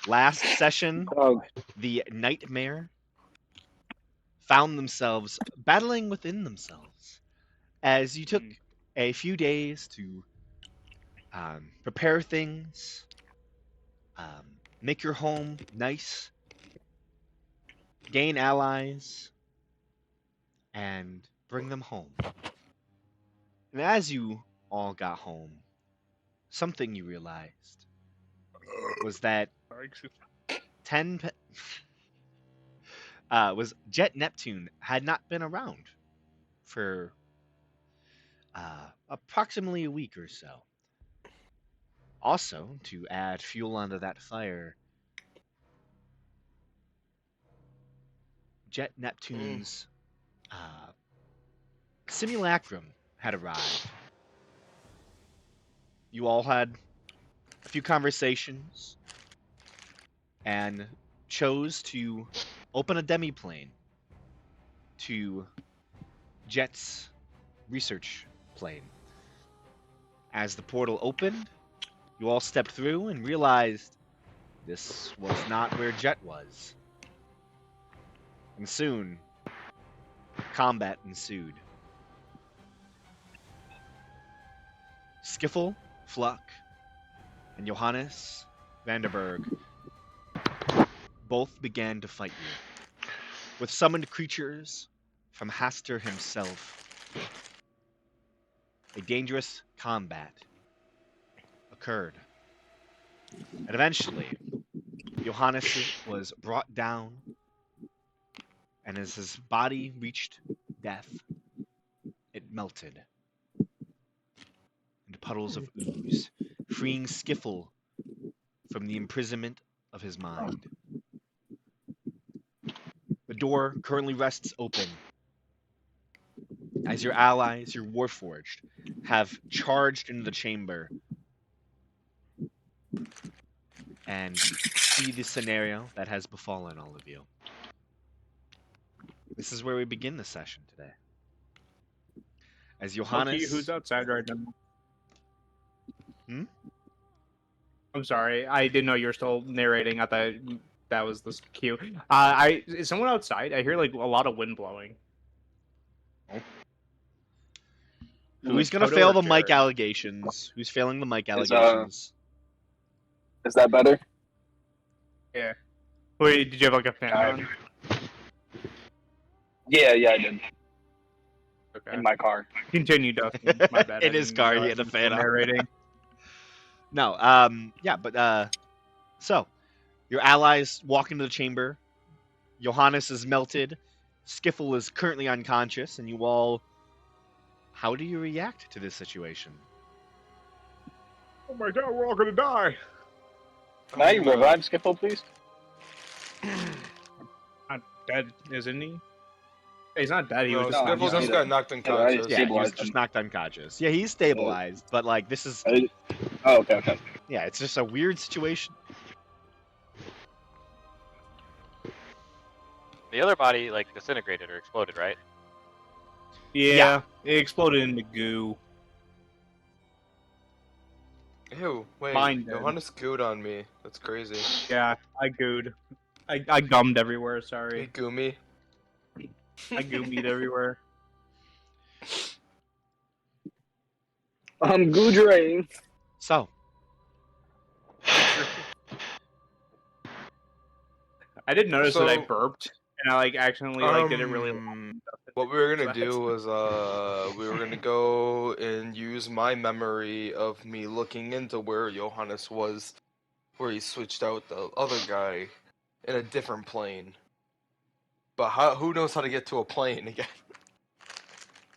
Last session, Oh, the Knightmare found themselves battling within themselves as you took a few days to prepare things, make your home nice, gain allies, and bring them home. And as you all got home, something you realized was that Sorry, excuse 10 was Jet Neptune had not been around for approximately a week or so. Also, to add fuel onto that fire, Jet Neptune's simulacrum had arrived. You all had a few conversations and chose to open a demiplane to Jet's research plane. As the portal opened, you all stepped through and realized this was not where Jet was. And soon, combat ensued. Skiffle, Fluck, and Johannes Vanderberg both began to fight you. With summoned creatures from Haster himself, a dangerous combat occurred. And eventually, Johannes was brought down, and as his body reached death, it melted into puddles of ooze, freeing Skiffle from the imprisonment of his mind. The door currently rests open as your allies, your Warforged, have charged into the chamber and see the scenario that has befallen all of you. This is where we begin the session today. As Johannes... who's outside right now? Hmm? I'm sorry, I didn't know you were still narrating. I thought that was the cue. Is someone outside? I hear like a lot of wind blowing. Who's going to Toto fail or the mic Jared? allegations? Who's failing the mic allegations? is that better? Yeah. Wait, did you have like a fan on? Yeah, I did. Okay. In my car. Continue, Dustin. My bad. In I his didn't car, know he I had the was fan still on. narrating. No, yeah, but, so, your allies walk into the chamber. Johannes is melted. Skiffle is currently unconscious, and you all... How do you react to this situation? Oh my god, we're all gonna die. Can I revive Skiffle, please? Not dead, isn't he? He's not dead. He No, was just Skiffle just got knocked I unconscious. Yeah, he was stabilized just him. knocked unconscious. Yeah, he's stabilized, but, like, this is... Oh, okay. Yeah, it's just a weird situation. The other body, like, disintegrated or exploded, right? Yeah, it exploded into goo. Ew, wait, Mine did. Johannes gooed on me. That's crazy. Yeah, I gooed. I gummed everywhere, Hey, sorry. Goomy. I goomied everywhere. I'm goodraing. So, I did notice that I So, burped, and I like accidentally like did it really long. What we were gonna do was we were gonna go and use my memory of me looking into where Johannes was, where he switched out the other guy in a different plane. But who knows how to get to a plane again?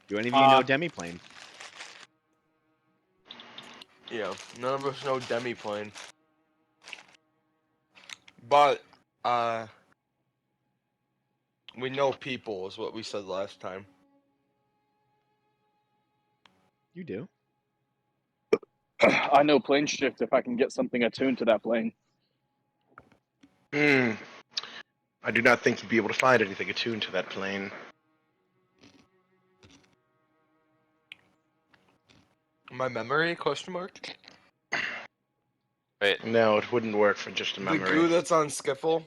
do any of you know Demiplane? Yeah, none of us know demiplane. But we know people is what we said last time. You do. I know plane shift if I can get something attuned to that plane. I do not think you'd be able to find anything attuned to that plane. My memory? Question mark. Wait, Wait, No, it wouldn't work for just a The goo memory. that's on Skiffle?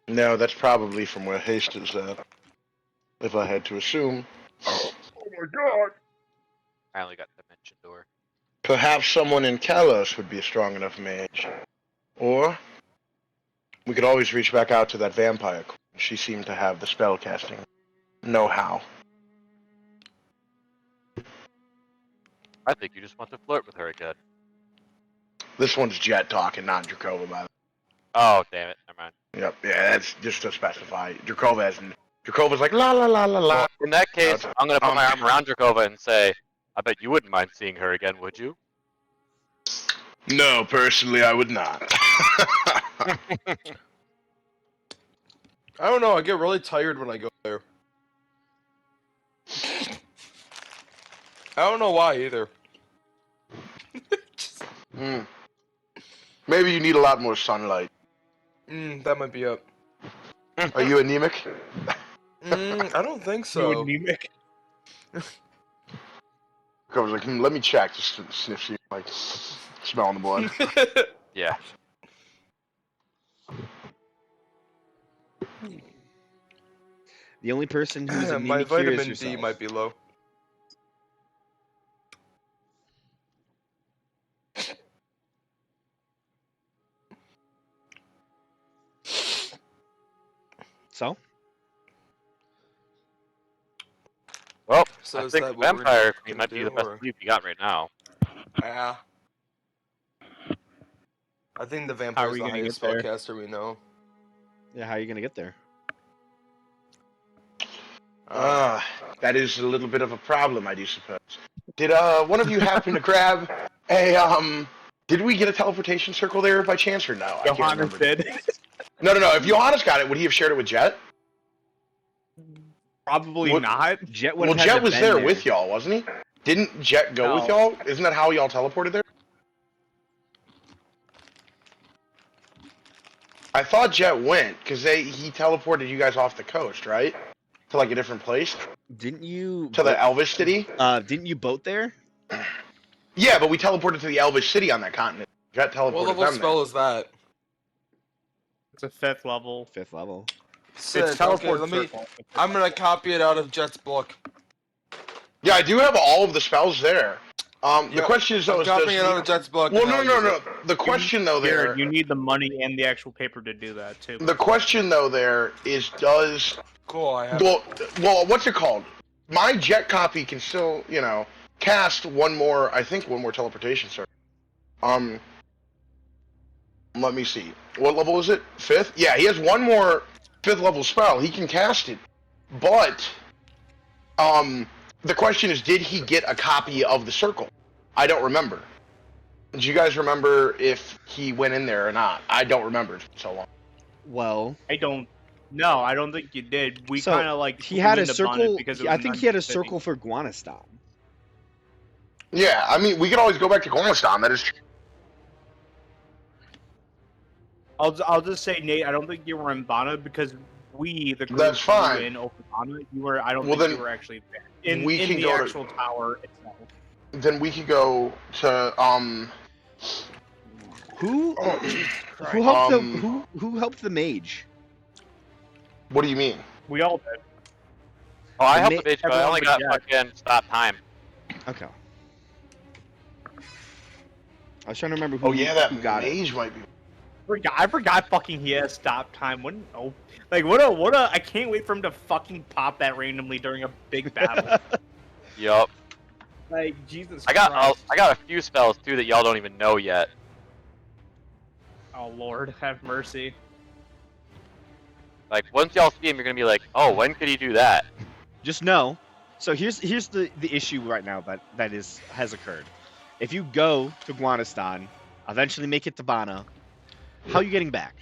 No, that's probably from where haste is at. If I had to assume. Oh my god! I only got Dimension Door. Perhaps someone in Kalos would be a strong enough mage. Or we could always reach back out to that vampire queen. She seemed to have the spell casting know-how. I think you just want to flirt with her again. This one's Jet talking, not Drakova, by the way. Oh, damn it. Never mind. Yep, yeah, that's just to specify. Dracova's like, la la la la la. Well, in that case, I'm going to put my arm around Drakova and say, I bet you wouldn't mind seeing her again, would you? No, personally, I would not. I don't know, I get really tired when I go there. I don't know why either. Maybe you need a lot more sunlight. That might be it. Are you anemic? I don't think You so. anemic. Dracova's like, let me check, just to sniff, see, like, smelling the blood. Yeah. The only person who's My anemic here is vitamin yourself. D might be low. So? Well, So I is think that the what we're Vampire gonna Queen might be do, the best or- lead you got right now. Yeah. I think the How are vampire's we the gonna highest get there? spellcaster we know. Yeah, how are you going to get there? That is a little bit of a problem, I do suppose. Did one of you happen to grab a did we get a teleportation circle there by chance or no? I can't Johannes remember. did. No. If Johannes got it, would he have shared it with Jet? Probably What- not. Jet would Well, have had Jet to was been there with y'all, wasn't he? Didn't Jet go with No. y'all? Isn't that how y'all teleported there? I thought Jet went because he teleported you guys off the coast, right? To like a different place, Didn't you to the Elvish city. didn't you boat there? Yeah, but we teleported to the Elvish city on that continent. Jet teleported What level them spell is that? It's a 5th level. 5th level. Sick. It's teleport Okay, circle. I'm gonna copy it out of Jet's book. there. Yeah, I do have all of the spells there. The Yep, question is though, I'm is does copying it out of Jet's book. well, and I'll use no. it. The question though there, Jared, you need the money and the actual paper to do that too. the question though there is does Cool, I have. well, what's it called? My Jet copy can still, cast one more teleportation circle. Let me see. What level is it? 5th? Yeah, he has one more 5th level spell. He can cast it. But the question is, did he get a copy of the circle? I don't remember. Do you guys remember if he went in there or not? I don't remember. It's been so long. Well, I don't think you did. We So, kind of like he had a leaned upon it circle. because it I was think an he had a unfitting- circle for Guanistan. Yeah, I mean, we could always go back to Gormistan. That is true. I'll just say, Nate, I don't think you were in Bana because we, the group, That's fine. flew in over Bana. You were. I don't Well, think then you were actually there in we can the go to- actual tower itself. Then we could go to Who Oh, Jesus who Christ. helped Um, who helped the mage? What do you mean? We all did. Oh, I The helped ma- the bitch, but I everyone only but got Jack. fucking stop time. Okay. I was trying to remember who. Oh yeah, that who got it. mage might be. I forgot fucking he has stop time. What? Oh, like what a! I can't wait for him to fucking pop that randomly during a big battle. Yup. Like Jesus. I got Christ. I got a few spells too that y'all don't even know yet. Oh Lord, have mercy. Like once y'all see him, you're gonna be like, oh, when could he do that? Just know. So here's the issue right now that has occurred. If you go to Guanistan, eventually make it to Bana, how are you getting back?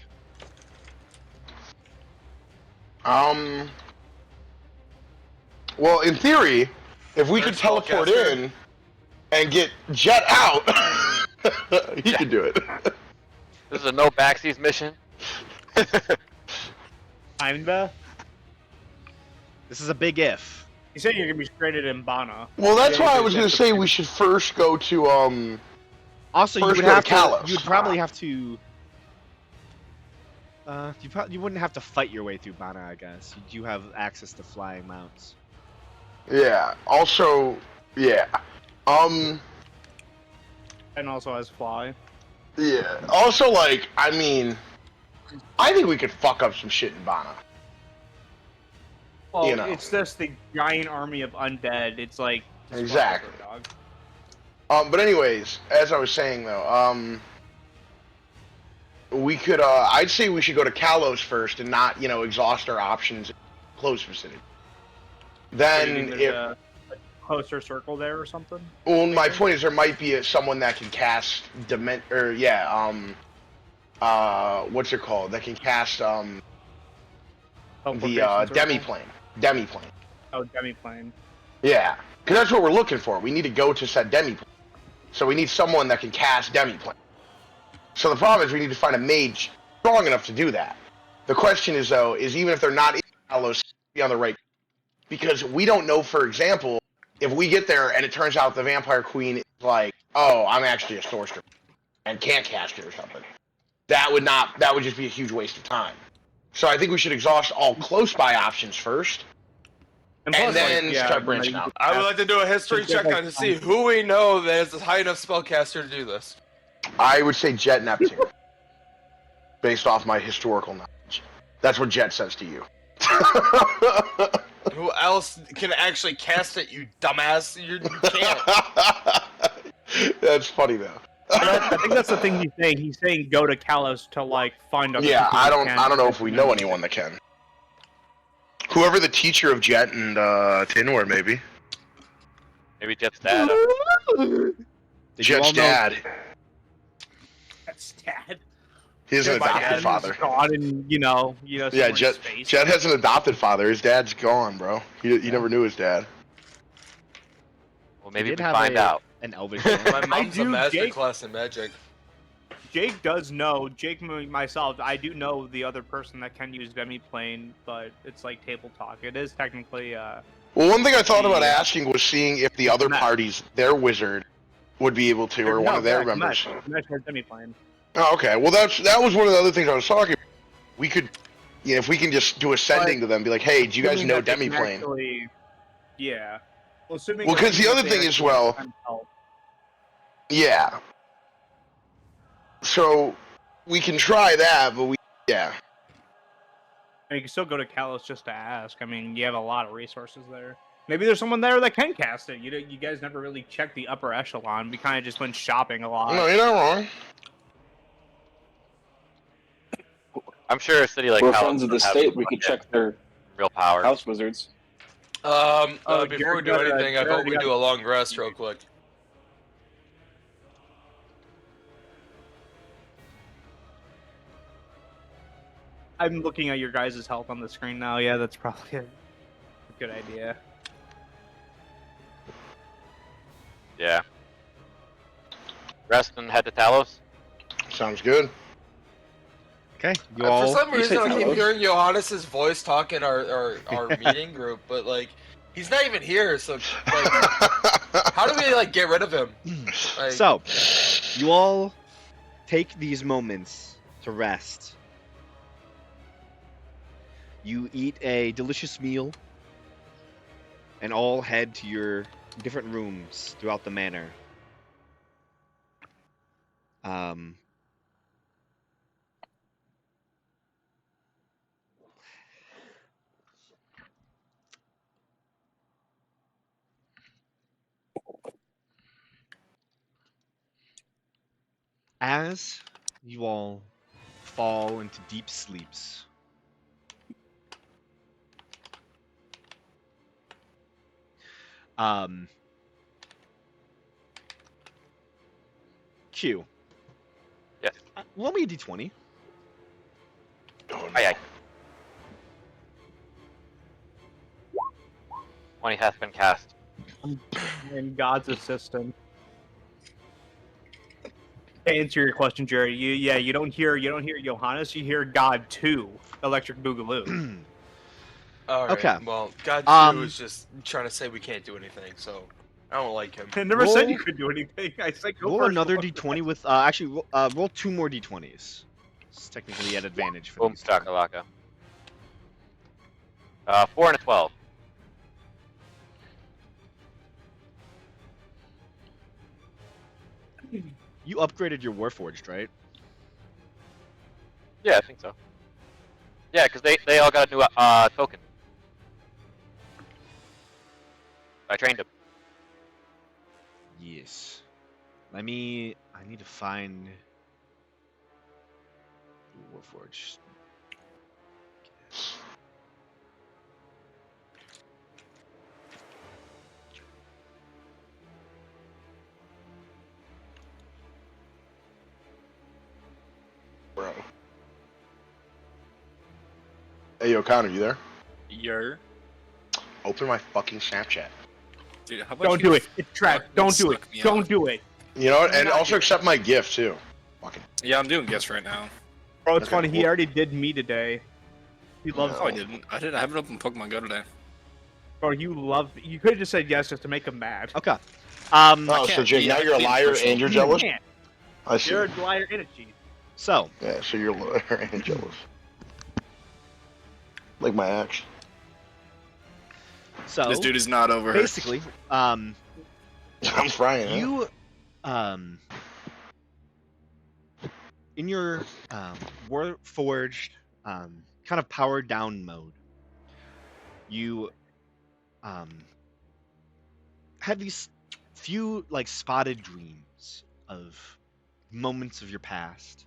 Well, in theory, if we There's could teleport spellcaster. in and get Jet out, he could do it. This is a no backsies mission. Kinda. This is a big if. You said you're gonna be stranded in Bana. Well, that's Yeah, why I you was did gonna that. say we should first go to Also, you First would go to have to. Kalos. You'd probably have to. You wouldn't have to fight your way through Bana, I guess. You do have access to flying mounts. Yeah. Also, yeah. And also has fly. Yeah. Also, like, I mean, I think we could fuck up some shit in Bana. Well, You know. it's just the giant army of undead. It's like just Exactly. fuck with it, dog. But anyways, as I was saying though, we could, I'd say we should go to Kalos first and not, exhaust our options in close vicinity. So you Then, think there's if, a closer circle there or something? well, my point is there might be someone that can cast what's it called? That can cast, the, Teleportation circle? demiplane. Oh, demiplane. Yeah, because that's what we're looking for. We need to go to said demiplane. So we need someone that can cast demiplane. So the problem is we need to find a mage strong enough to do that. The question is, though, is even if they're not in Kalos, be on the right, because we don't know, for example, if we get there and it turns out the Vampire Queen is like, oh, I'm actually a sorcerer and can't cast it or something. That would just be a huge waste of time. So I think we should exhaust all close by options first. And And plus, then start you branching know, out. I would like to do a history Just get, check like, on to see who we know that is a high enough spellcaster to do this. I would say Jet Neptune, based off my historical knowledge. That's what Jet says to you. Who else can actually cast it, you dumbass? You can't. That's funny though. I think that's the thing he's saying. He's saying go to Kalos to like find other Yeah, people I who don't can. know if we know anyone that can. Whoever the teacher of Jet and Tin were, maybe. Maybe Jet's dad. Did you Jet's all know- dad. That's sad. He has an My adopted dad's father. gone, and Yeah, somewhere in Jet space. has an adopted father. His dad's gone, bro. He never knew his dad. Well, They maybe we did have find out. an elvish. My man. mom's a do, master Jake. class in magic. Jake does know. Jake, myself, I do know the other person that can use demiplane, but it's like table talk. It is technically. Well, one thing I thought about Yeah. asking was seeing if the other Mesh. parties, their wizard, would be able to, or one of their members. Mesh has demiplane. Oh, okay. Well, that was one of the other things I was talking about. We could, if we can just do ascending to them, be like, hey, do you guys Assuming know that they can demiplane? actually- Yeah. Well, assuming Well, 'cause the that other they thing as actually well- can help. Yeah. So we can try that, but yeah. And you can still go to Kalos just to ask. I mean, you have a lot of resources there. Maybe there's someone there that can cast it. You guys never really checked the upper echelon. We kind of just went shopping a lot. No, you're not wrong. I'm sure a city like We're Kalos friends of the would have state. We could check their real powers. house wizards. Oh, Before we do Jared got anything, I vote we do a long rest real quick. I'm looking at your guys' health on the screen now. Yeah, that's probably a good idea. Yeah. Rest and head to Talos. Sounds good. Okay, you For all. some You reason, say I keep Talos? hearing Johannes' voice talk in our meeting group, but like, he's not even here. So, like, how do we like get rid of him? Like, So, you all take these moments to rest. You eat a delicious meal and all head to your different rooms throughout the manor. As you all fall into deep sleeps, Q. Yes. Roll me a d20. Aye, aye. 20 has been cast. And God's assistant. To answer your question, Jerry, you don't hear Johannes, you hear God 2, Electric Boogaloo. all right. Okay. Well, God 2 Um, is just trying to say we can't do anything. So, I don't like him. I never said Roll- you could do anything. I said go Roll first. another d20 with actually roll 2 more d20s. It's technically at advantage for Boom these. shakalaka. 4 and a 12. You upgraded your Warforged, right? Yeah, I think so. Yeah, because they all got a new token. I trained them. Yes. I need to find Warforged. Bro. Hey, yo, Connor, you there? Yer. Open my fucking Snapchat. Dude, how about Don't you do it. It's trash. fucking Don't do it. suck me Don't out? do it. You know what? And Not also here. accept my gift, too. Fucking. Yeah, I'm doing guess right now. Bro, it's Okay, funny. He well- already did me today. He loves. Oh, I didn't. I haven't opened Pokemon Go today. Bro, you love. You could have just said yes just to make him mad. Okay. Oh, can't so Jake, be now you're a actually liar official. and you're You jealous? can't. I see. You're a liar and a cheat. So, Yeah, so you're a liar and jealous. Like my ex. so This dude is not over her. basically, I'm frying. you in your Warforged kind of powered down mode, you have these few like spotted dreams of moments of your past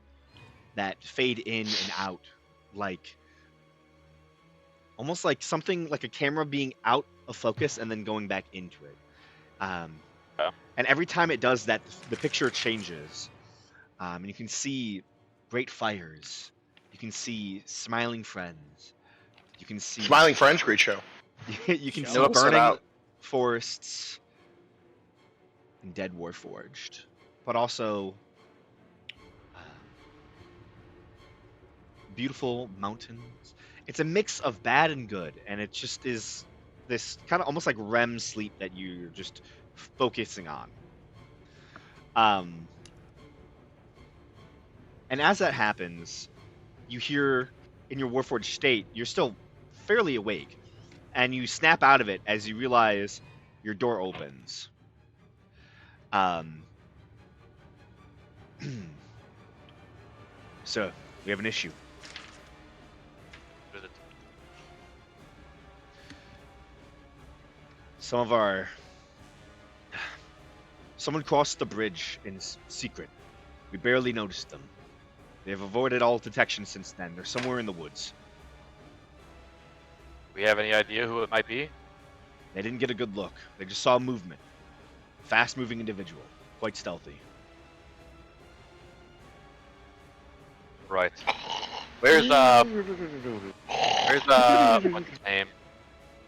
that fade in and out, like almost like something like a camera being out of focus and then going back into it. And every time it does that, the picture changes. And you can see great fires. You can see smiling friends. You can see Smiling Friends, great show. you can No see episode burning out. forests and dead Warforged, but also beautiful mountains. It's a mix of bad and good, and it just is this kind of almost like REM sleep that you're just focusing on. And as that happens, you hear in your Warforged state, you're still fairly awake, and you snap out of it as you realize your door opens. So we have an issue. What is it? Someone crossed the bridge in secret. We barely noticed them. They have avoided all detection since then. They're somewhere in the woods. We have any idea who it might be? They didn't get a good look. They just saw movement. Fast-moving individual. Quite stealthy. Right. Where's what's his name?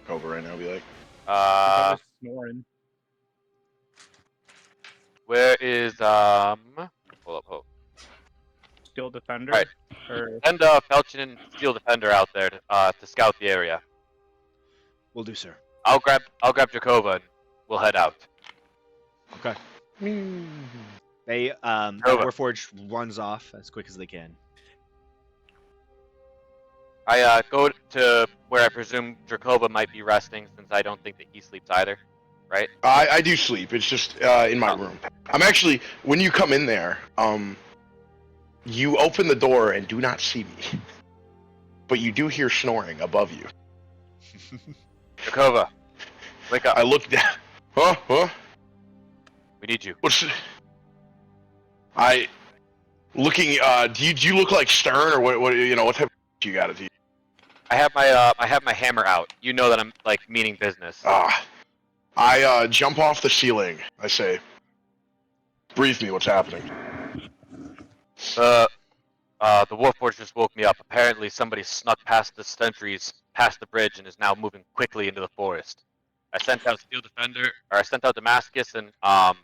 Over right now, be like. Probably snoring. Where is hold up. Steel defender. Right. Or Send Felchin and Steel Defender out there to scout the area. Will do, sir. I'll grab Jakova and we'll head out. Okay. They Over. Warforged runs off as quick as they can. I go to where I presume Jakova might be resting, since I don't think that he sleeps either. Right? I do sleep. It's just in my Oh. room. I'm actually, when you come in there, you open the door and do not see me. But you do hear snoring above you. Jakova, wake up. I look down. Huh? Huh? We need you. What's... Looking, do you look like Stern, or what type of you got it? I have my hammer out. You know that I'm like meaning business. I jump off the ceiling. I say, brief me, what's happening? The Warforged just woke me up. Apparently somebody snuck past the sentries, past the bridge, and is now moving quickly into the forest. I sent out I sent out Damascus and Falchion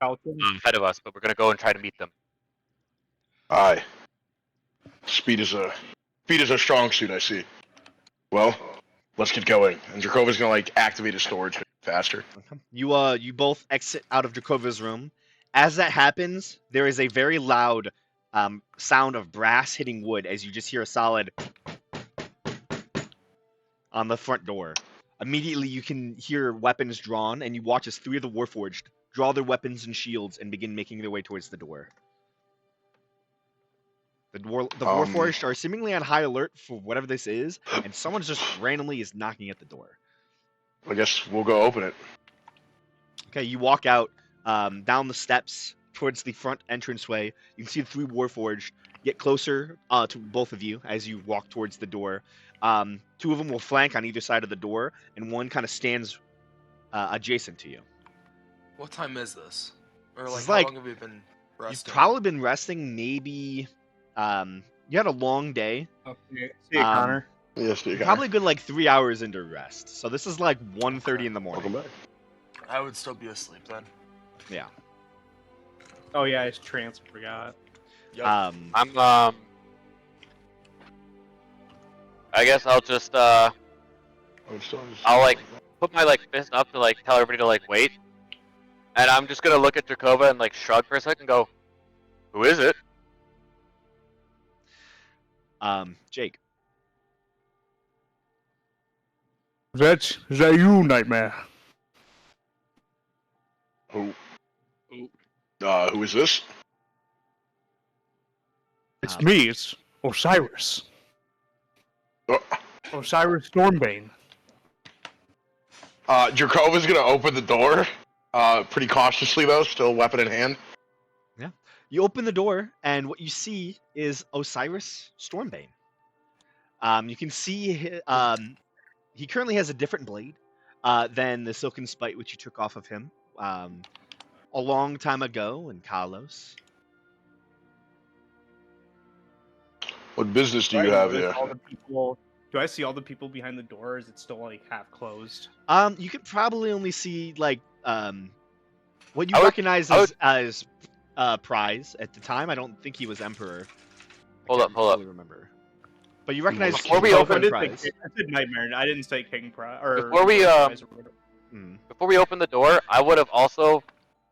Falcon. ahead of us, but we're gonna go and try to meet them. Aye. Speed is a strong suit, I see. Well, let's get going. And Dracova's gonna activate his storage. faster. You both exit out of Dracova's room. As that happens, there is a very loud sound of brass hitting wood as you just hear a solid on the front door. Immediately, you can hear weapons drawn, and you watch as 3 of the Warforged draw their weapons and shields and begin making their way towards the door. The Warforged are seemingly on high alert for whatever this is, and someone just randomly is knocking at the door. I guess we'll go open it. Okay, you walk out down the steps towards the front entranceway. You can see the 3 Warforged get closer to both of you as you walk towards the door. 2 of them will flank on either side of the door, and one kind of stands adjacent to you. What time is this? Or This like is how like- long have we been resting? You've probably been resting maybe... you had a long day. Oh, see you, Connor. Yes, you Probably been like 3 hours into rest. So this is like 1:30 in the morning. Welcome back. I would still be asleep then. Yeah. Oh yeah, it's trance. I forgot. Yep. I'm I guess I'll just I'll like put my like fist up to like tell everybody to like wait, and I'm just gonna look at Dracova and like shrug for a second and go, "Who is it?" Jake. Is that you, Knightmare? Who is this? It's me. It's Osiris. Uh, Osiris Stormbane. Dracova's gonna open the door, pretty cautiously though, still weapon in hand. You open the door, and what you see is Osiris Stormbane. You can see he currently has a different blade than the Silken Spite which you took off of him a long time ago in Kalos. What business do you have here? Do I see all the people behind the door? Or is it still like half closed? You could probably only see like what you I would- recognize I would- as Prize at the time. I don't think he was Emperor. Hold up, hold up. Fully remember. But you recognize Before we King open Coco and I Prize. said Nightmare. I didn't say King Prize. Before we, Mm. Before we open the door, I would have also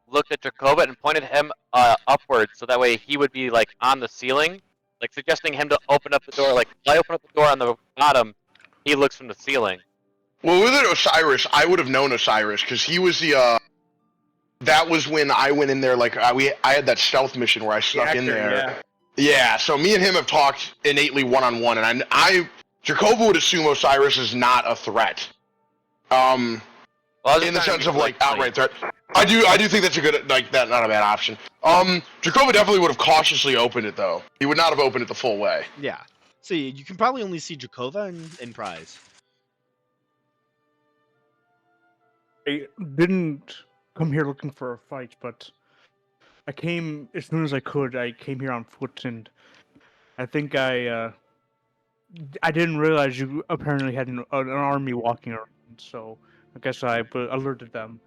looked at Dracova and pointed him upwards, so that way he would be like on the ceiling, like suggesting him to open up the door. Like if I open up the door on the bottom, he looks from the ceiling. Well, with it Osiris, I would have known Osiris because he was the. That was when I went in there. Like I had that stealth mission where I snuck in there. Yeah. Yeah, so me and him have talked innately one-on-one, and Dracova would assume Osiris is not a threat. Well, I was In the just trying sense to of be like outright threat. I do think that's a good not a bad option. Dracova definitely would have cautiously opened it though. He would not have opened it the full way. Yeah. So you can probably only see Dracova and Prize. I didn't come here looking for a fight, but I came as soon as I could. I came here on foot, and I think I didn't realize you apparently had an army walking around, so I guess I alerted them.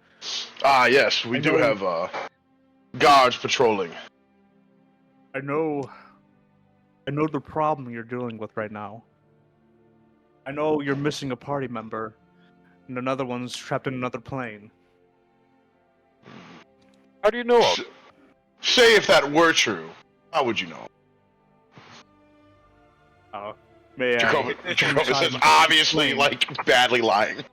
Ah, yes, we I do know- have guards patrolling. I know the problem you're dealing with right now. I know you're missing a party member, and another one's trapped in another plane. How do you know? Say if that were true, how would you know? May I? Dracova is obviously like badly lying.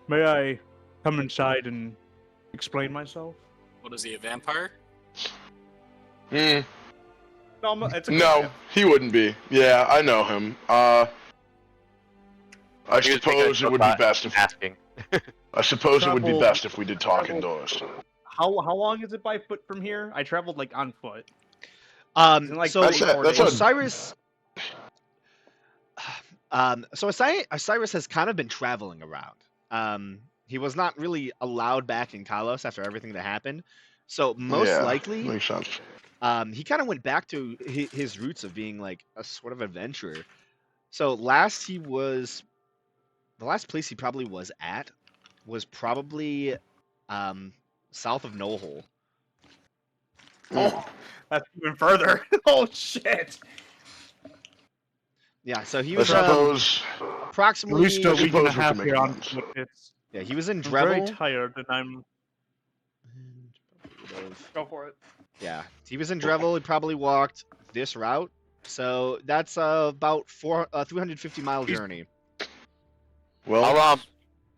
May I come inside and explain myself? What is he, a vampire? Hmm. No, it's a No, he wouldn't be. Yeah, I know him. I He was making a suppose it joke would be about best if asking. I suppose it would be Travel- best if we did talk travel- indoors. How long is it by foot from here? I traveled like on foot. Like, So That's it. That's a- Osiris. So Osiris has kind of been traveling around. He was not really allowed back in Kalos after everything that happened. So most Yeah, likely, makes sense. he kind of went back to his roots of being like a sort of adventurer. So the last place he probably was at was probably south of No Hole. Oh, that's even further. Oh shit! Yeah, so he I was. suppose approximately. At least a I week and a suppose we half can make here on amends. foot. Yeah, he was in I'm very Drevel. tired, and I'm. Would've- Go for it. Yeah, he was in Drevel. He probably walked this route. So that's about 350 mile journey. Well,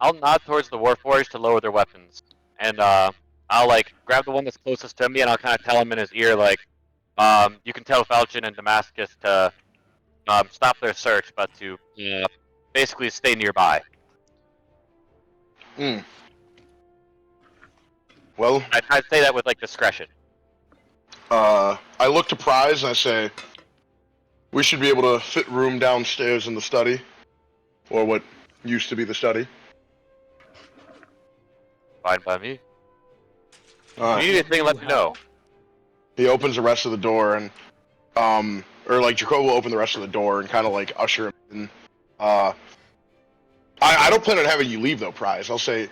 I'll nod towards the Warforged to lower their weapons, and I'll like grab the one that's closest to me, and I'll kind of tell him in his ear like, you can tell Falchion and Damascus to stop their search, but to basically stay nearby. well, I'd say that with like discretion. I look to Prize and I say, we should be able to fit room downstairs in the study, or what used to be the study. Fine by me. If Alright. you need anything, let me know. He opens the rest of the door and, or like Jacob will open the rest of the door and kind of like usher him in. I don't plan on having you leave though, Prize. I'll say,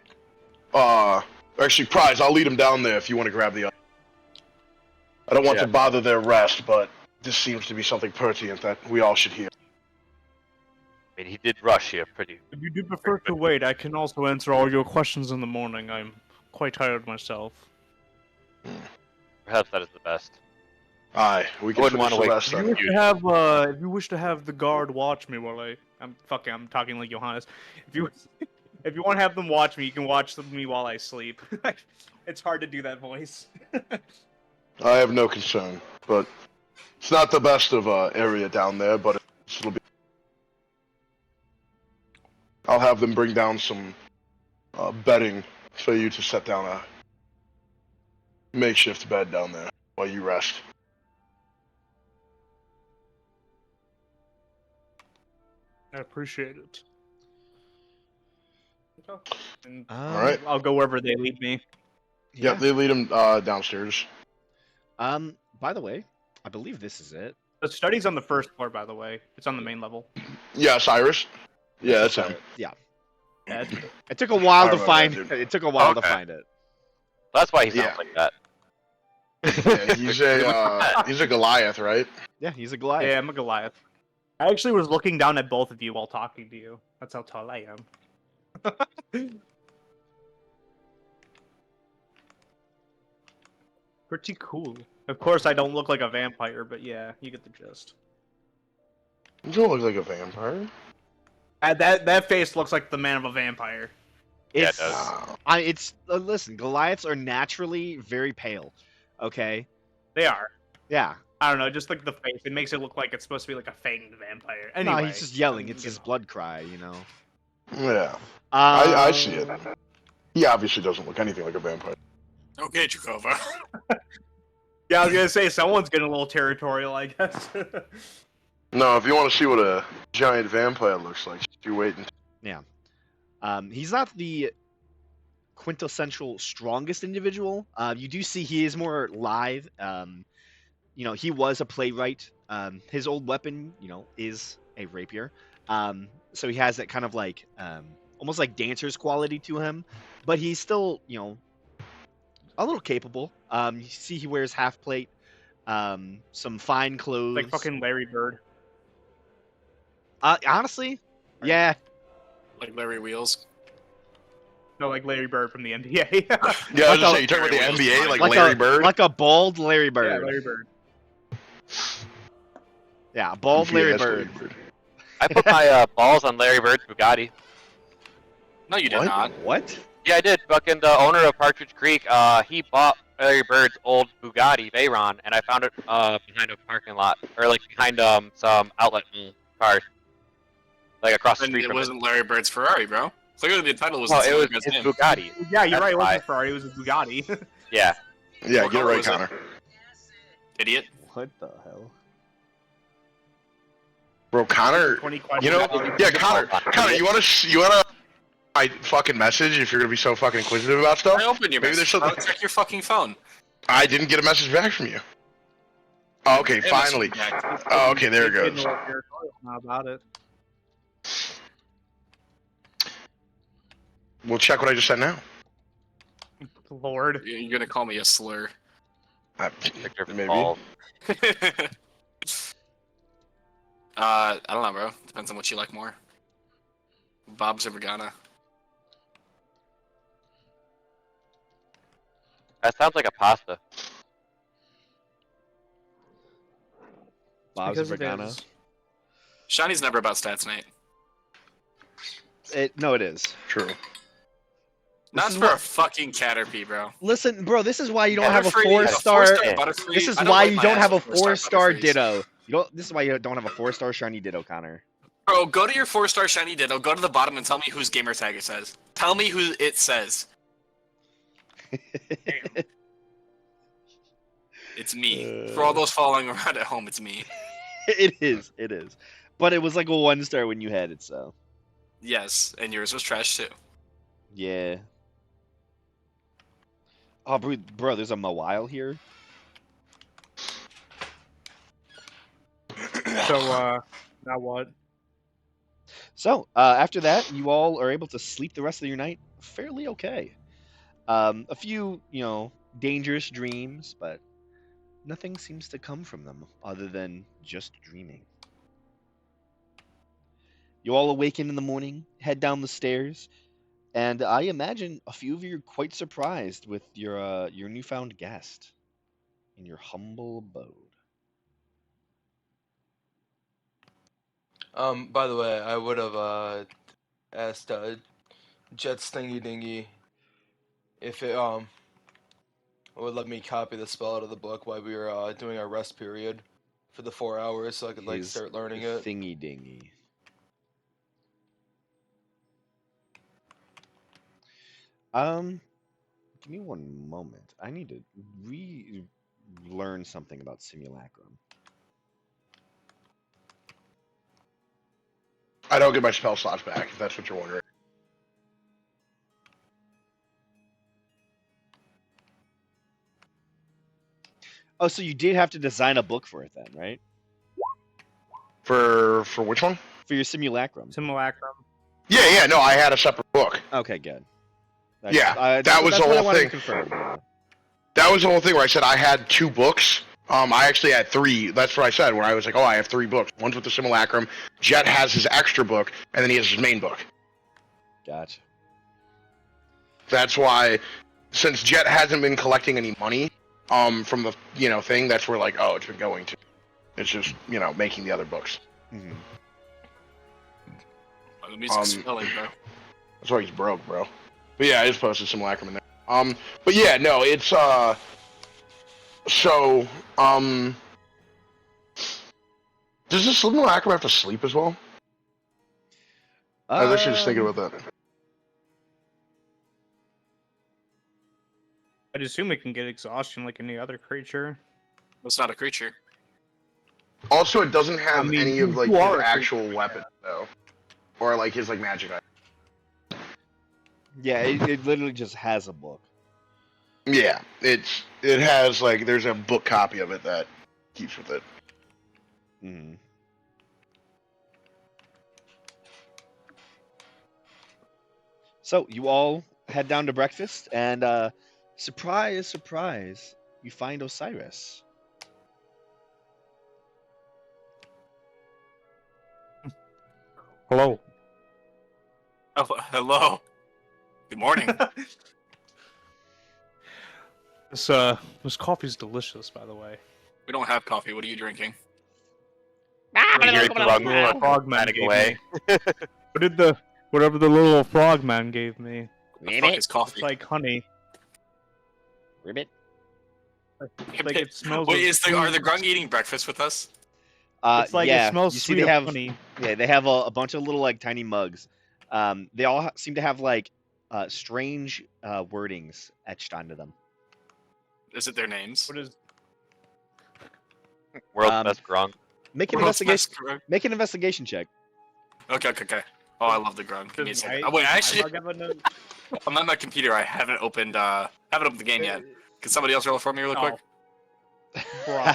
actually, Prize, I'll lead him down there if you want to grab the other. I don't want to bother their rest, but this seems to be something pertinent that we all should hear. I mean, he did rush here pretty. If you do prefer to wait, I can also answer all your questions in the morning. I'm quite tired myself. Perhaps that is the best. Aye, we can wouldn't finish wanna the wait rest for of If it. you wish to have, if you wish to have the guard watch me while I'm talking like Johannes. If you want to have them watch me, you can watch me while I sleep. It's hard to do that voice. I have no concern, but it's not the best of area down there, but it'll be. I'll have them bring down some bedding for you to set down a makeshift bed down there while you rest. I appreciate it. And All right. I'll go wherever they lead me. Yeah, they lead him downstairs. By the way, I believe this is it. The study's on the first floor, by the way. It's on the main level. Yeah, Cyrus. Yeah, that's him. Yeah. Yeah, It took a while I to remember find. that, dude. It took a while to Okay. find it. That's why he sounds Yeah. like that. Yeah, he's a Goliath, right? Yeah, he's a Goliath. yeah, I'm a Goliath. I actually was looking down at both of you while talking to you. That's how tall I am. Pretty cool. Of course, I don't look like a vampire, but yeah, you get the gist. You don't look like a vampire. That face looks like the man of a vampire. Yeah, it It's, does. listen, Goliaths are naturally very pale. Okay. They are. Yeah. I don't know, just like the face. It makes it look like it's supposed to be like a fanged vampire. Anyway, No, he's just yelling. It's his blood cry, you know. Yeah, I see it. He obviously doesn't look anything like a vampire. Okay, Chukova. Yeah, I was gonna say someone's getting a little territorial, I guess. No, if you want to see what a giant vampire looks like, you wait until. He's not the quintessential strongest individual. You do see he is more lithe. You know, he was a playwright. His old weapon, you know, is a rapier. So he has that kind of like almost like dancer's quality to him, but he's still, you know, a little capable. You see he wears half plate, some fine clothes. Like fucking Larry Bird. Honestly, yeah. Like Larry Wheels. No, like Larry Bird from the NBA. Yeah, I was Like just a- saying, you talking about the NBA, like Like Larry a Bird? like a bald Larry Yeah, Bird. Larry Bird. Yeah, bald Larry Yes, Bird. I put my balls on Larry Bird's Bugatti. No, you did What? not. What? Yeah, I did. Fucking the owner of Partridge Creek, he bought Larry Bird's old Bugatti Veyron, and I found it behind a parking lot, or like behind some outlet cars, like across the And street it from wasn't Larry Bird's Ferrari, bro. Clearly the title was No, in it was Larry Bird's his name. Bugatti. Yeah, you're That's right. It why. wasn't a Ferrari. It was a Bugatti. Yeah. Yeah, What get it color right, was it? Connor. Idiot. What the hell? Bro, Connor. 20 questions. You know, yeah, Connor, you wanna my fucking message if you're gonna be so fucking inquisitive about stuff? I opened your Maybe message. there's something. Check your fucking phone. I didn't get a message back from you. Oh, okay, Hey, finally. message back. Oh, okay, there it He's getting goes. a little territorial now about it. We'll check what I just said now. Lord. You're gonna call me a slur. Picture of his Maybe. balls. I don't know, bro. Depends on what you like more. Bob's Vergana. That sounds like a pasta. Bob's Because it Vergana. is. Shawnee's never about stats, Nate. No, it is. True. Not is for a what- fucking Caterpie, bro. Listen, bro, this is why you don't have a Butterfree, 4-star. Butterfree. This is I why wipe you my don't ass have a with 4-star 4-star Butterfrees. Ditto. This is why you don't have a 4-star shiny Ditto, Connor. Bro, go to your 4-star shiny Ditto, go to the bottom and tell me whose gamer tag it says. Tell me who it says. It's me. For all those following around at home, it's me. It is. But it was like a 1-star when you had it, so. Yes, and yours was trash too. Yeah. Oh, bro, there's a Mawile here. So, now what? So, after that, you all are able to sleep the rest of your night fairly okay. A few, dangerous dreams, but nothing seems to come from them other than just dreaming. You all awaken in the morning, head down the stairs, and I imagine a few of you are quite surprised with your newfound guest in your humble abode. By the way, I would have asked Jet's thingy dingy if it would let me copy the spell out of the book while we were doing our rest period for the 4 hours, so I could like His start learning it. Thingy dingy. Give me one moment. I need to relearn something about simulacrum. I don't get my spell slots back, if that's what you're wondering. Oh, so you did have to design a book for it then, right? For which one? For your simulacrum. Simulacrum. Yeah, no, I had a separate book. Okay, good. Yeah, that was that's the what I whole wanted thing. to confirm. Yeah. That was the whole thing where I said I had 2 books. I actually had 3. That's what I said when I was like, oh, I have 3 books. One's with the simulacrum. Jet has his extra book, and then he has his main book. Gotcha. That's why, since Jet hasn't been collecting any money, from the thing, that's where like, oh, it's been going to. It's just making the other books. Mm-hmm. Oh, the music's spelling, bro. That's why he's broke, bro. But yeah, I just posted simulacrum in there. But yeah, no, it's so does the simulacrum have to sleep as well? I was actually just thinking about that. I'd assume it can get exhaustion like any other creature. It's not a creature. Also, it doesn't have I mean, any of like you his are a actual weapons though, or like his like magic items. Yeah, it literally just has a book. Yeah, it has like there's a book copy of it that keeps with it. Mm-hmm. So you all head down to breakfast, and surprise, surprise, you find Osiris. Hello. Oh, hello. Good morning. This coffee's delicious, by the way. We don't have coffee. What are you drinking? You hear Grung Little frogman running gave away. me. Whatever the little frogman gave me? The fuck is It's coffee? like honey. Ribbit. It's like it smells. Wait, of are the food. Grung eating breakfast with us? It's like yeah, it smells you see sweet they of have honey. they have a bunch of little like tiny mugs. They all seem to have like strange wordings etched onto them. Is it their names? What is? World's best Grung. Make an World's investigation. best Grung. Make an investigation check. Okay. Oh, I love the Grung. Give me a Does second. my- Oh, wait, my actually, mug have a note? I'm on my computer. I haven't opened the game yet. Can somebody else roll it for me really quick? Bro,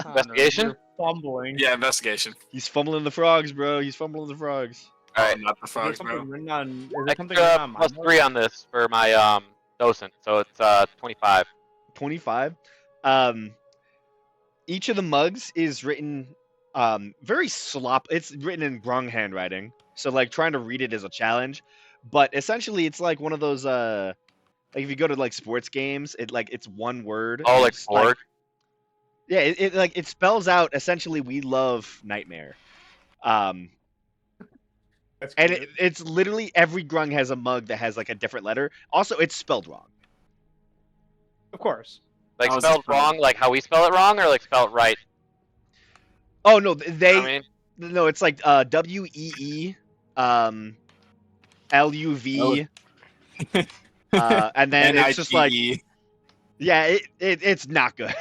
Investigation? You're fumbling. Yeah, investigation. He's fumbling the frogs, bro. He's fumbling the frogs. Alright. Oh, not the Is there frogs, something bro. written on? Is there something written Extra on my plus mug? 3 on this for my docent, so it's 25. 25. Each of the mugs is written very it's written in Grung handwriting. So like trying to read it is a challenge. But essentially, it's like one of those like if you go to like sports games, it's one word. Oh, and like it's, board. yeah, it spells out essentially we love Nightmare. That's And cute. it's literally every grung has a mug that has like a different letter. Also, it's spelled wrong. Of course. Like I was spelled excited. wrong, like how we spell it wrong, or like spelled right. Oh no, You know they what I mean, no, it's like WEE LUV and then it's just like NIGE. yeah, it's not good.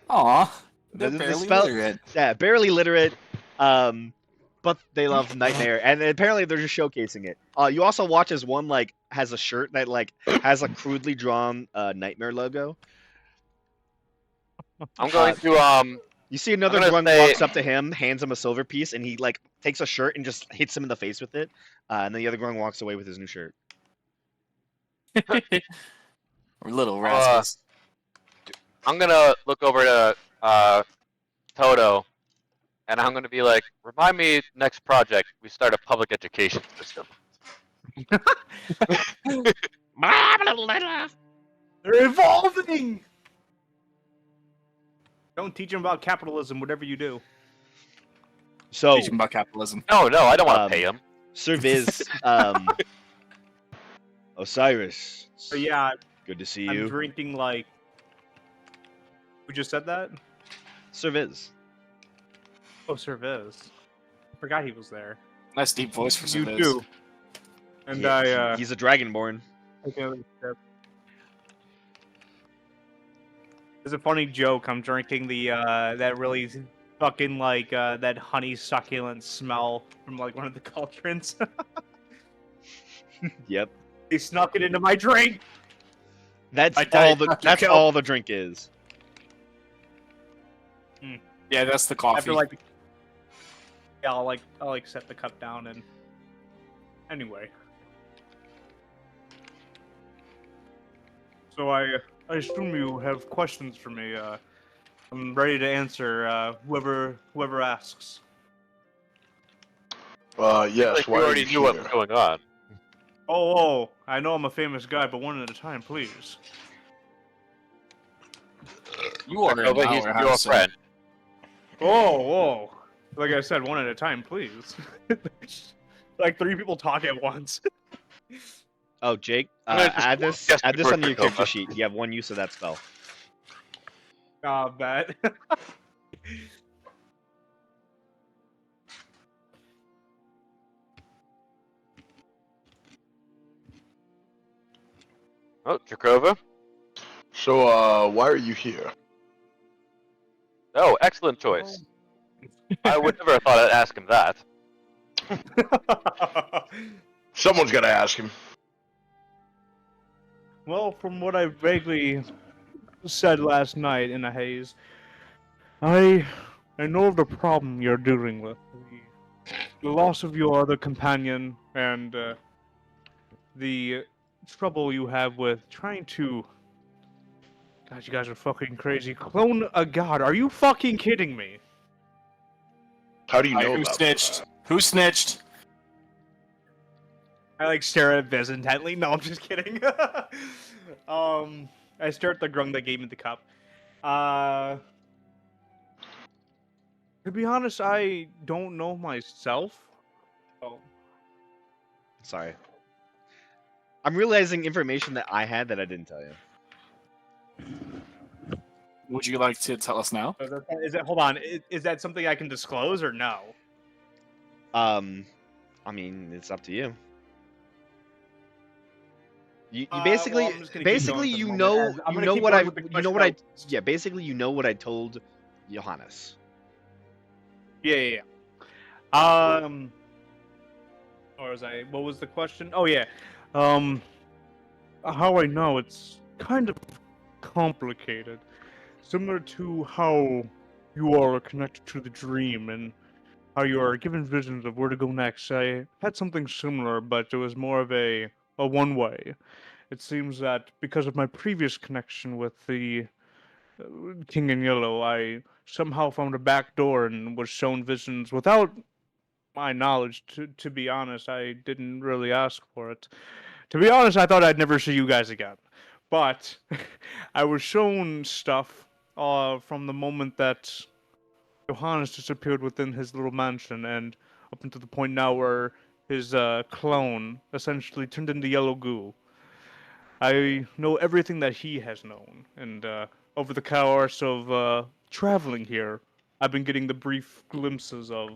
Aw, they're The barely spell literate. yeah, barely literate. But they love Nightmare, and apparently they're just showcasing it. You also watch as one like has a shirt that like has a crudely drawn Nightmare logo. I'm going to You see another I'm gonna grung say walks up to him, hands him a silver piece, and he like takes a shirt and just hits him in the face with it. And then the other grung walks away with his new shirt. We're little rascals. I'm gonna look over to Toto, and I'm gonna be like, remind me next project we start a public education system. They're evolving. Don't teach them about capitalism, whatever you do. So, Teaching about capitalism. No, I don't want to pay him. Sir Viz, Osiris, So yeah, good to see I'm you. drinking like. Who just said that? Sir Viz. Oh, Cervez. I forgot he was there. Nice deep voice for You some do. And I. He's a dragonborn. There's a funny joke. I'm drinking the that really fucking like that honey succulent smell from like one of the cauldrons. Yep. They snuck it into my drink. That's I tell all you, the fuck that's you, all the drink is. Yeah, that's the coffee. After like, yeah, I'll like set the cup down and. Anyway. So I assume you have questions for me. I'm ready to answer whoever asks. Yes. Like Why you are already you knew what here? was going on. Oh, I know I'm a famous guy, but one at a time, please. you are Oh, but he's your friend. Oh, like I said, one at a time, please. Like 3 people talk at once. Oh, Jake, I'm gonna just add this guess add this before under your Tacoba. character sheet. You have one use of that spell. Bet. Oh, Jakova. So, why are you here? Oh, excellent choice. I would never have thought I'd ask him that. Someone's got to ask him. Well, from what I vaguely said last night in a haze, I know of the problem you're dealing with. The loss of your other companion and the trouble you have with trying to. God, you guys are fucking crazy. Clone a god. Are you fucking kidding me? How do you know Who about snitched? that? Who snitched? I like stare at Viz intently. No, I'm just kidding. I stare at the grung that gave me the cup. To be honest, I don't know myself. Oh. Sorry. I'm realizing information that I had that I didn't tell you. Would you like to tell us now? Is it? Hold on. Is that something I can disclose or no? I mean, it's up to you. You basically, well, I'm just gonna keep basically, going for the you moment, know, as I'm you gonna know keep what going I, with the you know question what I, I- yeah, basically, you know what I told Johannes. Yeah. Or was I? What was the question? Oh yeah. How I know it's kind of complicated, similar to how you all are connected to the dream and how you are given visions of where to go next. I had something similar, but it was more of a one-way. It seems that because of my previous connection with the King in Yellow, I somehow found a back door and was shown visions without my knowledge. To be honest, I didn't really ask for it. To be honest, I thought I'd never see you guys again. But I was shown stuff from the moment that Johannes disappeared within his little mansion, and up until the point now where his clone essentially turned into yellow goo. I know everything that he has known, and over the course of traveling here, I've been getting the brief glimpses of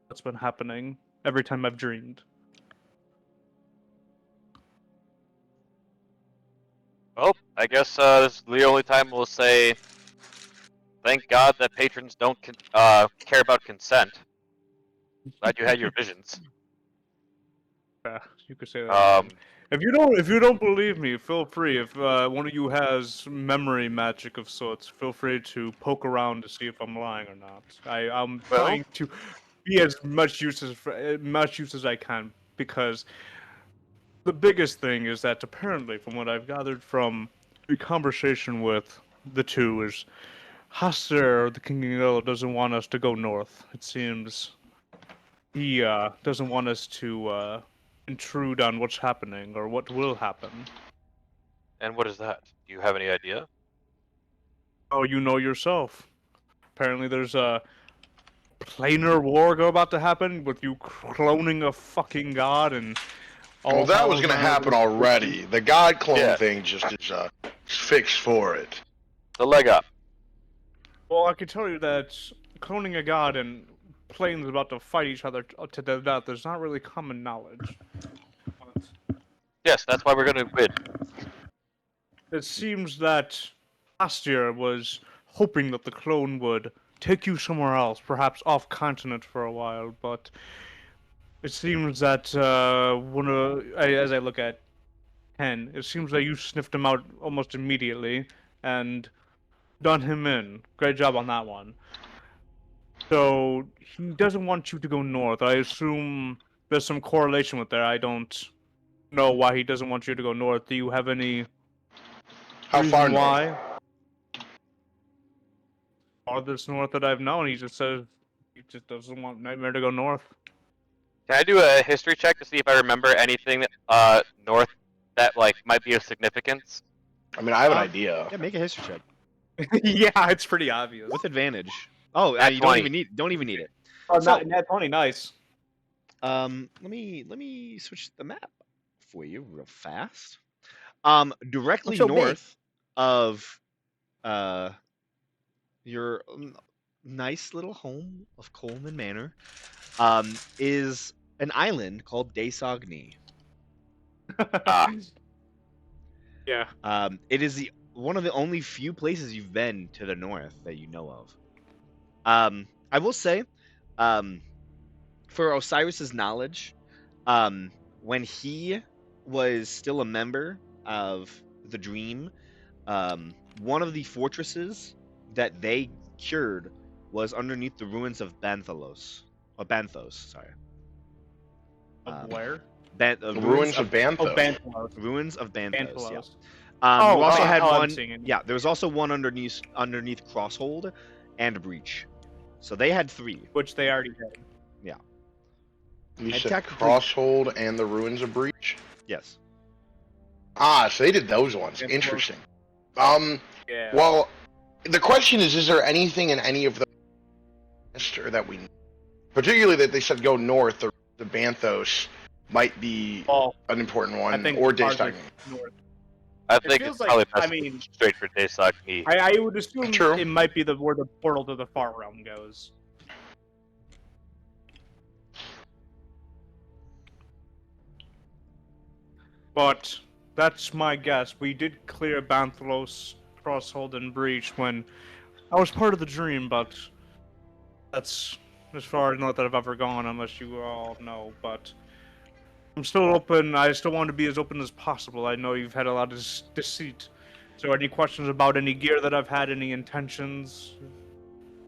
what's been happening every time I've dreamed. Well, I guess this is the only time we'll say thank God that patrons don't care about consent. Glad you had your visions. Yeah, you could say that again. Um, If you don't believe me, feel free. If one of you has memory magic of sorts, feel free to poke around to see if I'm lying or not. I'm Well- trying to be as much use as I can, because the biggest thing is that apparently, from what I've gathered from the conversation with the two, is Haster, the King of Yellow, doesn't want us to go north. It seems he doesn't want us to intrude on what's happening or what will happen. and what is that? Do you have any idea? Oh, you know yourself. Apparently, there's a planar war about to happen with you cloning a fucking god and. Well, that was gonna manner of- happen already. The god clone Yeah. thing just is fixed for it. The leg up. Well, I can tell you that cloning a god and planes about to fight each other to the death is not really common knowledge. But Yes, that's why we're gonna win. it seems that last year was hoping that the clone would take you somewhere else, perhaps off continent for a while, but it seems that as I look at Ken, it seems that you sniffed him out almost immediately and done him in. Great job on that one. So he doesn't want you to go north. I assume there's some correlation with there. I don't know why he doesn't want you to go north. Do you have any How reason far north? why? Farthest north that I've known, he just says he just doesn't want Knightmare to go north. Can I do a history check to see if I remember anything north that like might be of significance? I mean, I have an idea. Yeah, make a history check Yeah, it's pretty obvious. with advantage. Oh, Nat you 20. don't even need it. Oh, So- Nat 20, nice. Let me switch the map for you real fast. Directly What's so big? north of your nice little home of Coleman Manor, is an island called Desogni. Yeah. It is one of the only few places you've been to the north that you know of. I will say, for Osiris's knowledge, when he was still a member of the Dream, one of the fortresses that they cured was underneath the ruins of Banthos. Sorry. Where? The ruins of Banthos. Oh, Banthos. Ruins of Banthos. Yeah. Banthos. You also had I'm one. seeing it. Yeah, there was also one underneath Crosshold and Breach. So they had 3. Which they already did. You And said technically- Crosshold and the Ruins of Breach? Yes. Ah, so they did those ones. Yeah, Interesting. Yeah. Well, the question is there anything in any of the that we, particularly that they said go north, the Banthos might be Well, an important I one, think or farthest Daystagni. north. I It think feels it's like- probably I best mean- straight for Desogni. I would assume True. it might be where the portal to the far realm goes. But that's my guess. We did clear Banthos, Crosshold, and Breach when I was part of the Dream, but that's as far north that I've ever gone, unless you all know. But I'm still open. I still want to be as open as possible. I know you've had a lot of deceit. So any questions about any gear that I've had, any intentions,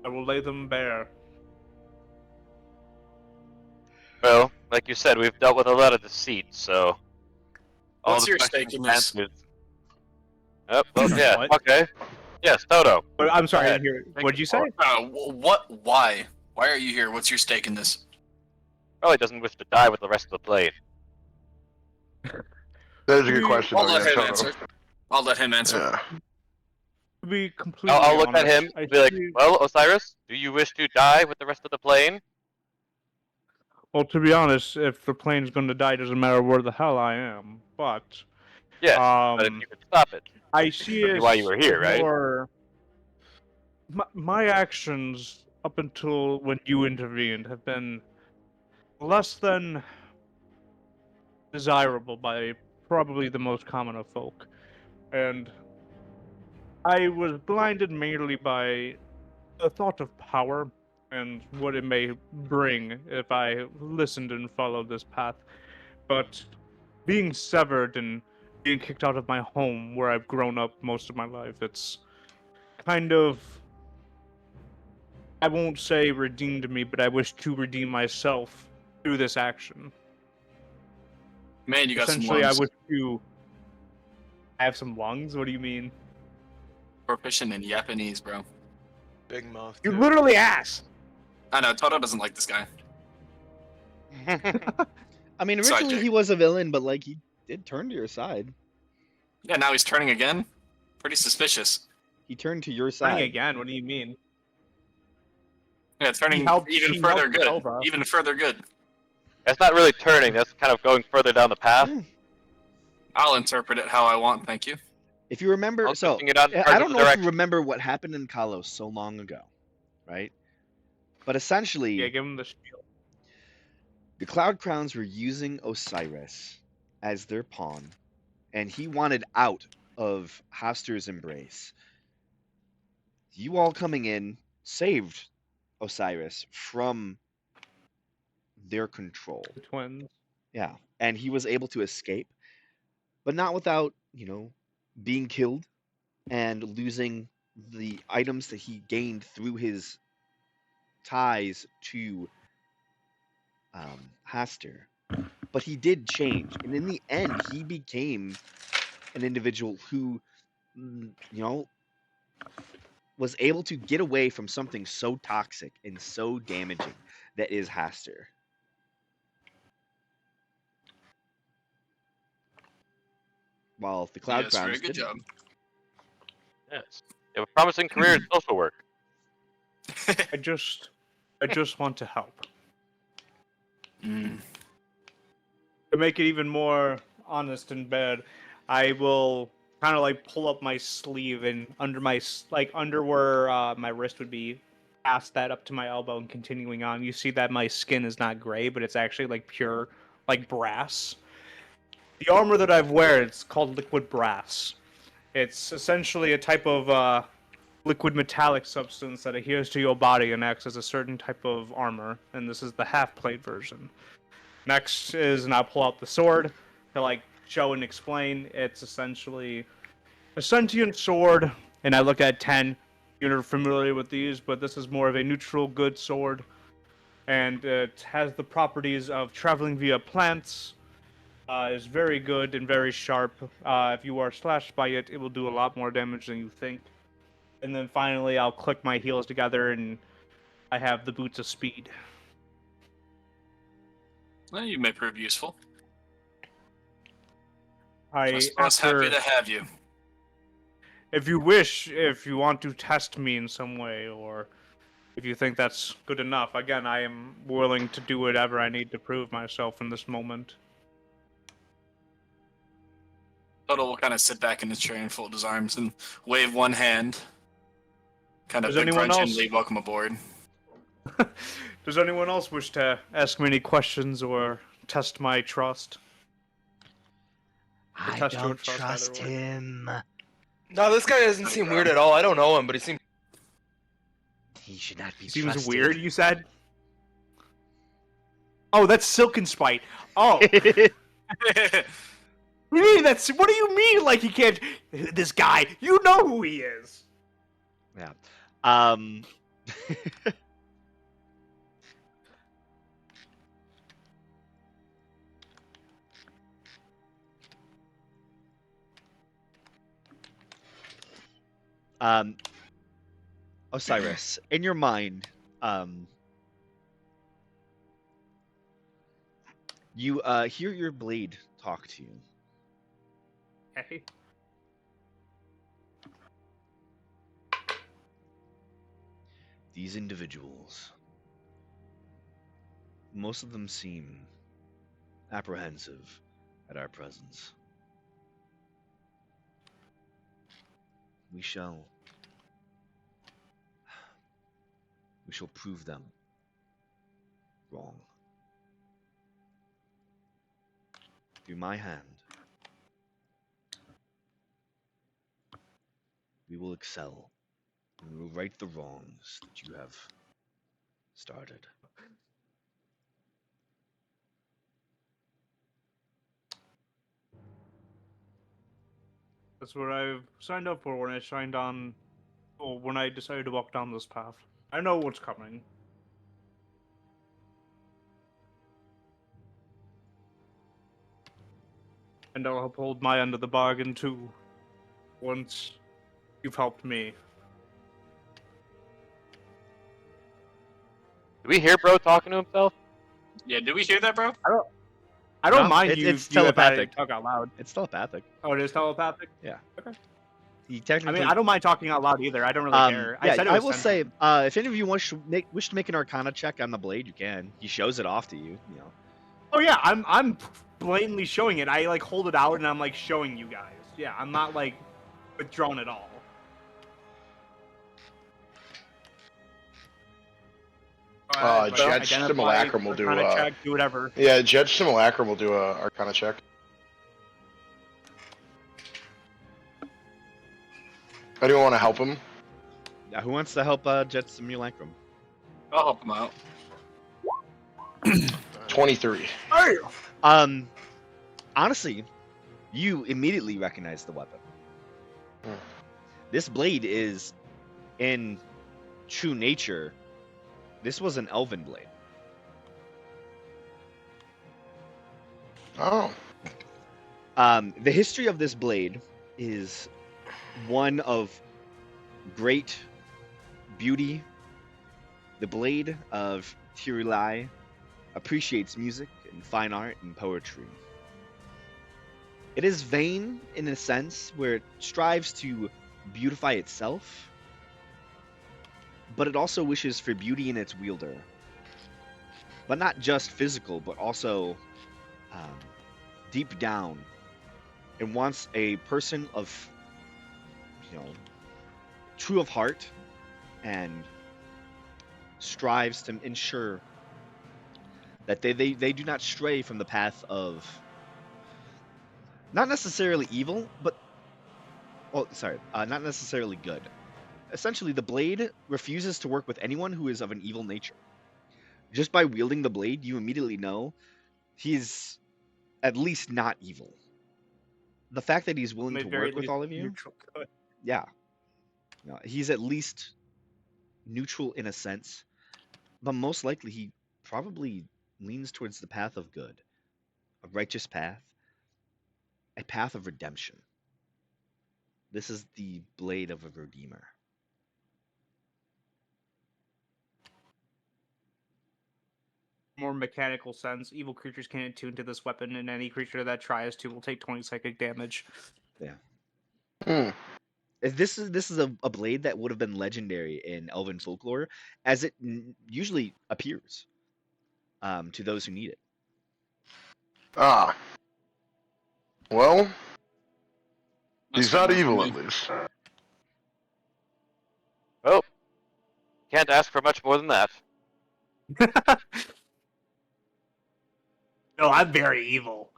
I will lay them bare. Well, like you said, we've dealt with a lot of deceit, so. all What's the your questions stake in this? answered. Oh, well, yeah, What? okay. Yes, Toto. But I'm sorry, I ahead. didn't hear. What'd you say? What? Why? Why are you here? What's your stake in this? probably doesn't wish to die with the rest of the plane. That is a good question, I'll though. let Yeah, him Toto. answer. I'll let him answer. Yeah. To be completely I'll look at honest, him and be like, well, Osiris, do you wish to die with the rest of the plane? well, to be honest, if the plane's going to die, it doesn't matter where the hell I am. But Yes, but if um, you could stop it. I see it Why you were here, as right? more my actions up until when you intervened have been less than desirable by probably the most common of folk, and I was blinded mainly by the thought of power and what it may bring if I listened and followed this path. But being severed and being kicked out of my home where I've grown up most of my life, it's kind of, I won't say redeemed me, but I wish to redeem myself through this action. Man, you got some Essentially, I lungs. wish to have some lungs. What do you mean? Proficient in Japanese, bro. Big mouth. You too. literally asked. I know, Toto doesn't like this guy. I mean, Sorry, originally Jake. he was a villain, but like he did turn to your side. Yeah, now he's turning again? Pretty suspicious. He turned to your Turning side. again. What do you mean? Yeah, turning helped- even he further helped good. Nova. Even further good. That's not really turning, that's kind of going further down the path. Yeah. I'll interpret it how I want, thank you. If you remember, I'll so continue down the I part don't of know the if you direction. remember what happened in Kalos so long ago, right? But essentially, Yeah, give him the spiel. the Cloud Crowns were using Osiris as their pawn, and he wanted out of Haster's embrace. You all coming in saved Osiris from their control. The twins. Yeah, and he was able to escape, but not without, being killed and losing the items that he gained through his ties to Haster. But he did change, and in the end, he became an individual who, was able to get away from something so toxic and so damaging that is Haster. While the Cloud Yes, Crowns very good didn't. job. Yes. You have a promising career in social work. I just want to help. Mm. To make it even more honest and bad, I will kind of like pull up my sleeve and under where my wrist would be, past that up to my elbow and continuing on. You see that my skin is not gray, but it's actually like pure like brass. The armor that I've wear, it's called liquid brass. It's essentially a type of liquid metallic substance that adheres to your body and acts as a certain type of armor, and this is the half-plate version. Next is, and I'll pull out the sword to like show and explain. It's essentially a sentient sword, and I look at 10. You're familiar with these, but this is more of a neutral good sword, and it has the properties of traveling via plants. Is very good and very sharp. If you are slashed by it, it will do a lot more damage than you think. And then finally, I'll click my heels together, and I have the boots of speed. Well, you may prove useful. I was happy to have you. If you wish, if you want to test me in some way, or if you think that's good enough, again, I am willing to do whatever I need to prove myself in this moment. Toto will kind of sit back in his chair and fold his arms and wave one hand. Kind of Does anyone else? begrudgingly welcome aboard. Does anyone else wish to ask me any questions or test my trust? I test your don't trust, trust either way. him. No, this guy doesn't seem weird at all. I don't know him, but he seems. He should not be Seems trusted. weird, you said? Oh, that's Silken Spite. Oh. Really? What do you mean? Like he can't? This guy, you know who he is. Yeah. Osiris, in your mind, You hear your blade talk to you. Okay. These individuals, most of them seem apprehensive at our presence. We shall prove them wrong. Through my hand, we will excel, and we will right the wrongs that you have started. That's what I've signed up for when I signed on, or when I decided to walk down this path. I know what's coming. And I'll uphold my end of the bargain too, once you've helped me. Do we hear bro talking to himself? Yeah, did we hear that, bro? I don't No, mind it's- you. it's you if I telepathic. talk out loud. It's telepathic. Oh, it is telepathic. He I technically. mean, I don't mind talking out loud either. I don't really care. Yeah, I said it I was will say, sentient. if any of you wish to make an Arcana check on the blade, you can. He shows it off to you. You know. Oh yeah, I'm blatantly showing it. I like hold it out and I'm like showing you guys. Yeah, I'm not like withdrawn at all. Jet Identify, Simulacrum will do Arcana check, do whatever. Yeah, Jet Simulacrum will do a Arcana check. Anyone want to help him? Yeah, who wants to help Jet Simulacrum? I'll help him out. 23. Honestly, you immediately recognize the weapon. Hmm. This blade is, in true nature, this was an elven blade. Oh. The history of this blade is one of great beauty. The blade of Tirilai appreciates music and fine art and poetry. It is vain in a sense where it strives to beautify itself, but it also wishes for beauty in its wielder. But not just physical, but also deep down. It wants a person of, true of heart, and strives to ensure that they do not stray from the path of not necessarily evil, but not necessarily good. Essentially, the blade refuses to work with anyone who is of an evil nature. Just by wielding the blade, you immediately know he's at least not evil. The fact that he's willing to work with all of you, Neutral good. yeah, he's at least neutral in a sense, but most likely he probably leans towards the path of good, a righteous path, a path of redemption. This is the blade of a redeemer. More mechanical sense, evil creatures can attune to this weapon, and any creature that tries to will take 20 psychic damage. Hmm. This is a blade that would have been legendary in elven folklore, as it usually appears to those who need it. Ah. Well, That's he's not good enough evil for at me. least. Well, can't ask for much more than that. No, I'm very evil.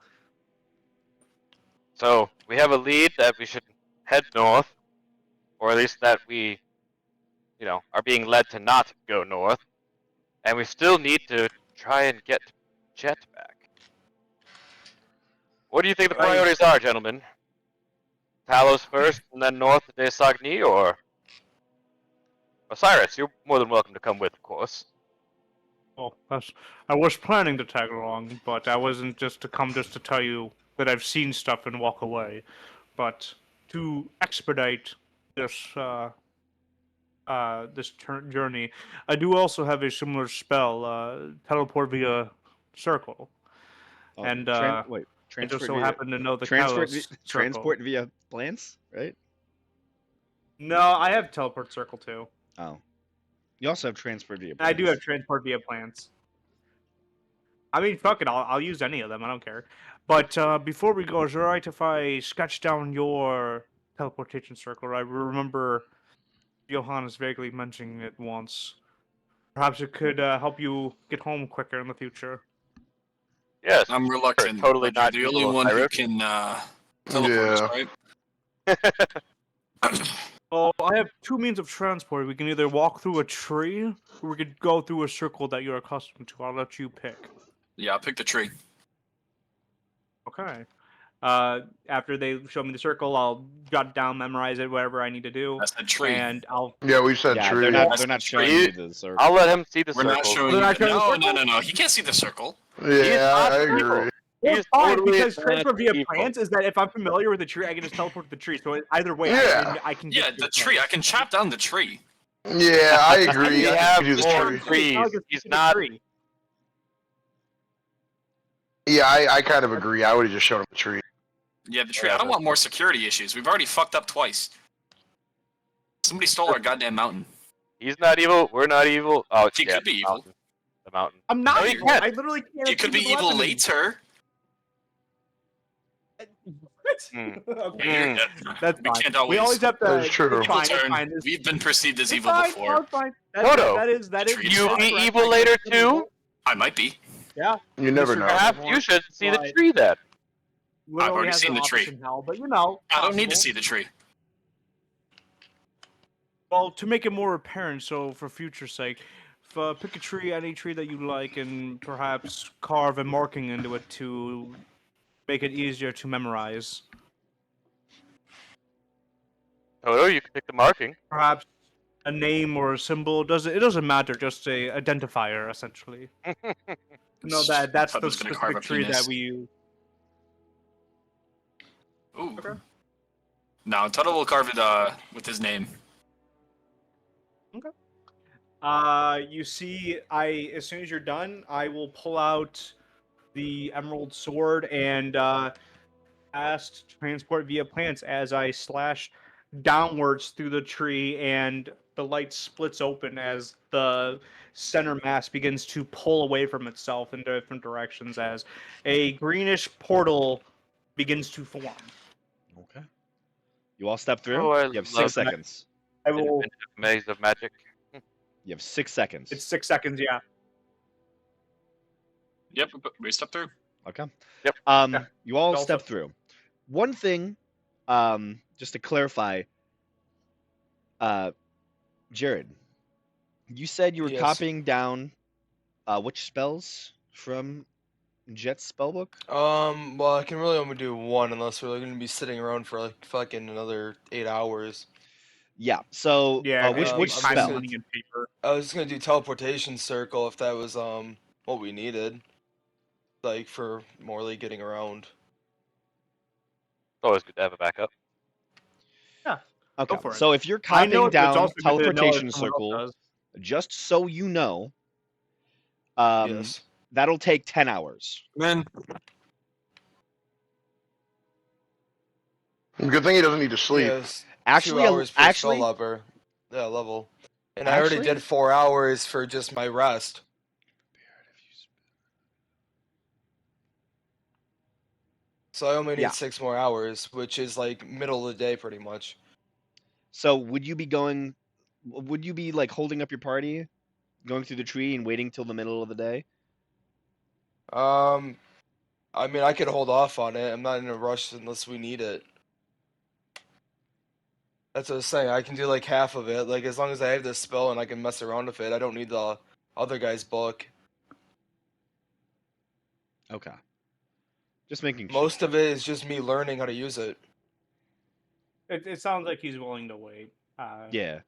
So we have a lead that we should head north, or at least that we, are being led to not go north, and we still need to try and get Jet back. What do you think the Right. priorities are, gentlemen? Talos first, and then north to De Sagni, or Osiris? You're more than welcome to come with, of course. Well, I was planning to tag along, but I wasn't just to tell you that I've seen stuff and walk away. But to expedite this journey, I do also have a similar spell, teleport via circle. Oh, and wait, I just transport so via happen to know the transport Kalos vi- circle. transport via plants, right? No, I have teleport circle too. Oh, you also have transport via And plants. I do have transport via plants. I mean, fuck it, I'll use any of them. I don't care. But before we go, is it alright if I sketch down your teleportation circle? I remember Johannes vaguely mentioning it once. Perhaps it could help you get home quicker in the future. Yes, I'm reluctant, totally but you're not the only evil, one who Osiris. can teleport us, Yeah. right? Well, I have two means of transport. We can either walk through a tree, or we could go through a circle that you're accustomed to. I'll let you pick. Yeah, I'll pick the tree. Okay. After they show me the circle, I'll jot it down, memorize it, whatever I need to do, That's the tree. and I'll. Yeah, we said Yeah, true. they're not. That's They're not the showing tree. you the circle. I'll let him see the We're not circle. showing They're you. not showing the No, circle? no. He can't see the circle. Yeah, not I evil. agree. Well, He's fine, totally because not transfer via evil. plants is that if I'm familiar with the tree, I can just teleport to the tree. So either way, Yeah. I can. Yeah, get to the your tree. I place. can chop down the tree. Yeah, I agree. We I have think we do the more tree. trees. I'll just He's get to the not. tree. Yeah, I kind of agree. I would have just shown him the tree. Yeah, the tree. I don't want more security issues. We've already fucked up twice. Somebody stole our goddamn mountain. He's not evil. We're not evil. Oh, He yeah, could be the evil. mountain. The mountain. I'm not No, you evil. can't. I literally can't. He could be see the evil weapon. later. What? Mm. Okay. That's We fine. can't We always. always have to. That is true. It's Evil fine. It's turn. fine. It's, We've been perceived as it's evil fine. before. No, it's fine. Toto, That is Trees You fine. be correct. evil I later can see too? I might be. Yeah. You never Mr. know. Perhaps you should see the Right. tree then. Literally already has seen an the office tree. in hell, but you know. I don't need to possible. see the tree. Well, to make it more apparent, so for future sake, pick a tree, any tree that you like, and perhaps carve a marking into it to make it easier to memorize. Toto, you can pick the marking. Perhaps a name or a symbol. It doesn't matter. Just a identifier, essentially. No, that's I the was gonna carve specific a tree penis. that we use. Ooh. Okay. No, Tuttle will carve it with his name. You see, as soon as you're done, I will pull out the emerald sword and cast transport via plants as I slash downwards through the tree, and the light splits open as the center mass begins to pull away from itself in different directions as a greenish portal begins to form. Okay. You all step through. Oh, I You have love 6 seconds. I will. Infinite maze of magic. You have 6 seconds. It's 6 seconds, yeah. Yep, we stepped through. Okay. Yep. Yeah. You all Also- step through. One thing, just to clarify, Jared, you said you were Yes. copying down which spells from Jet's spellbook? Well, I can really only do one unless we're going to be sitting around for like fucking another 8 hours. Yeah. So Yeah, which I'm just time spell? gonna- running in paper. I was just gonna do teleportation circle if that was what we needed, like for Morley getting around. It's always good to have a backup. Okay. Go for it. So if you're I know copying it, but it's down also good to know if teleportation someone else circle, does. just so you know, Yes. that'll take 10 hours. Man, Good thing he doesn't need to sleep. Yes. Actually, 2 hours per actually, spell level. Yeah, level. And I already Actually- did 4 hours for just my rest. So I only need Yeah. 6 more hours, which is like middle of the day pretty much. So would you be like holding up your party, going through the tree and waiting till the middle of the day? I mean, I could hold off on it. I'm not in a rush unless we need it. That's what I was saying. I can do like half of it. Like as long as I have this spell and I can mess around with it, I don't need the other guy's book. Okay. Just making sure. Most of it is just me learning how to use it. It sounds like he's willing to wait. Yeah.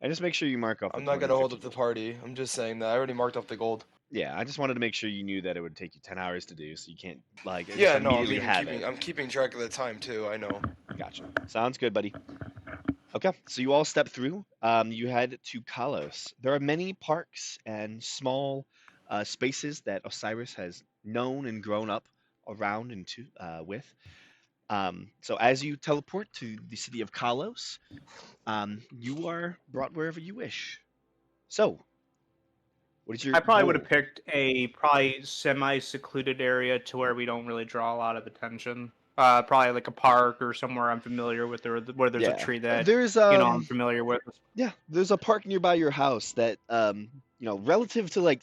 And just make sure you mark off. I'm the not gonna hold 250 up the gold. party. I'm just saying that I already marked off the gold. Yeah, I just wanted to make sure you knew that it would take you 10 hours to do, so you can't like just Yeah, no, immediately have it. I'm keeping track of the time too. I know. Gotcha. Sounds good, buddy. Okay, so you all step through. You head to Kalos. There are many parks and small spaces that Osiris has known and grown up around and to with. So as you teleport to the city of Kalos, you are brought wherever you wish. So, what is your I probably would goal? have picked a probably semi-secluded area to where we don't really draw a lot of attention. Probably like a park or somewhere I'm familiar with, or where there's a Yeah, tree that there's I'm familiar with. yeah, there's a park nearby your house that relative to like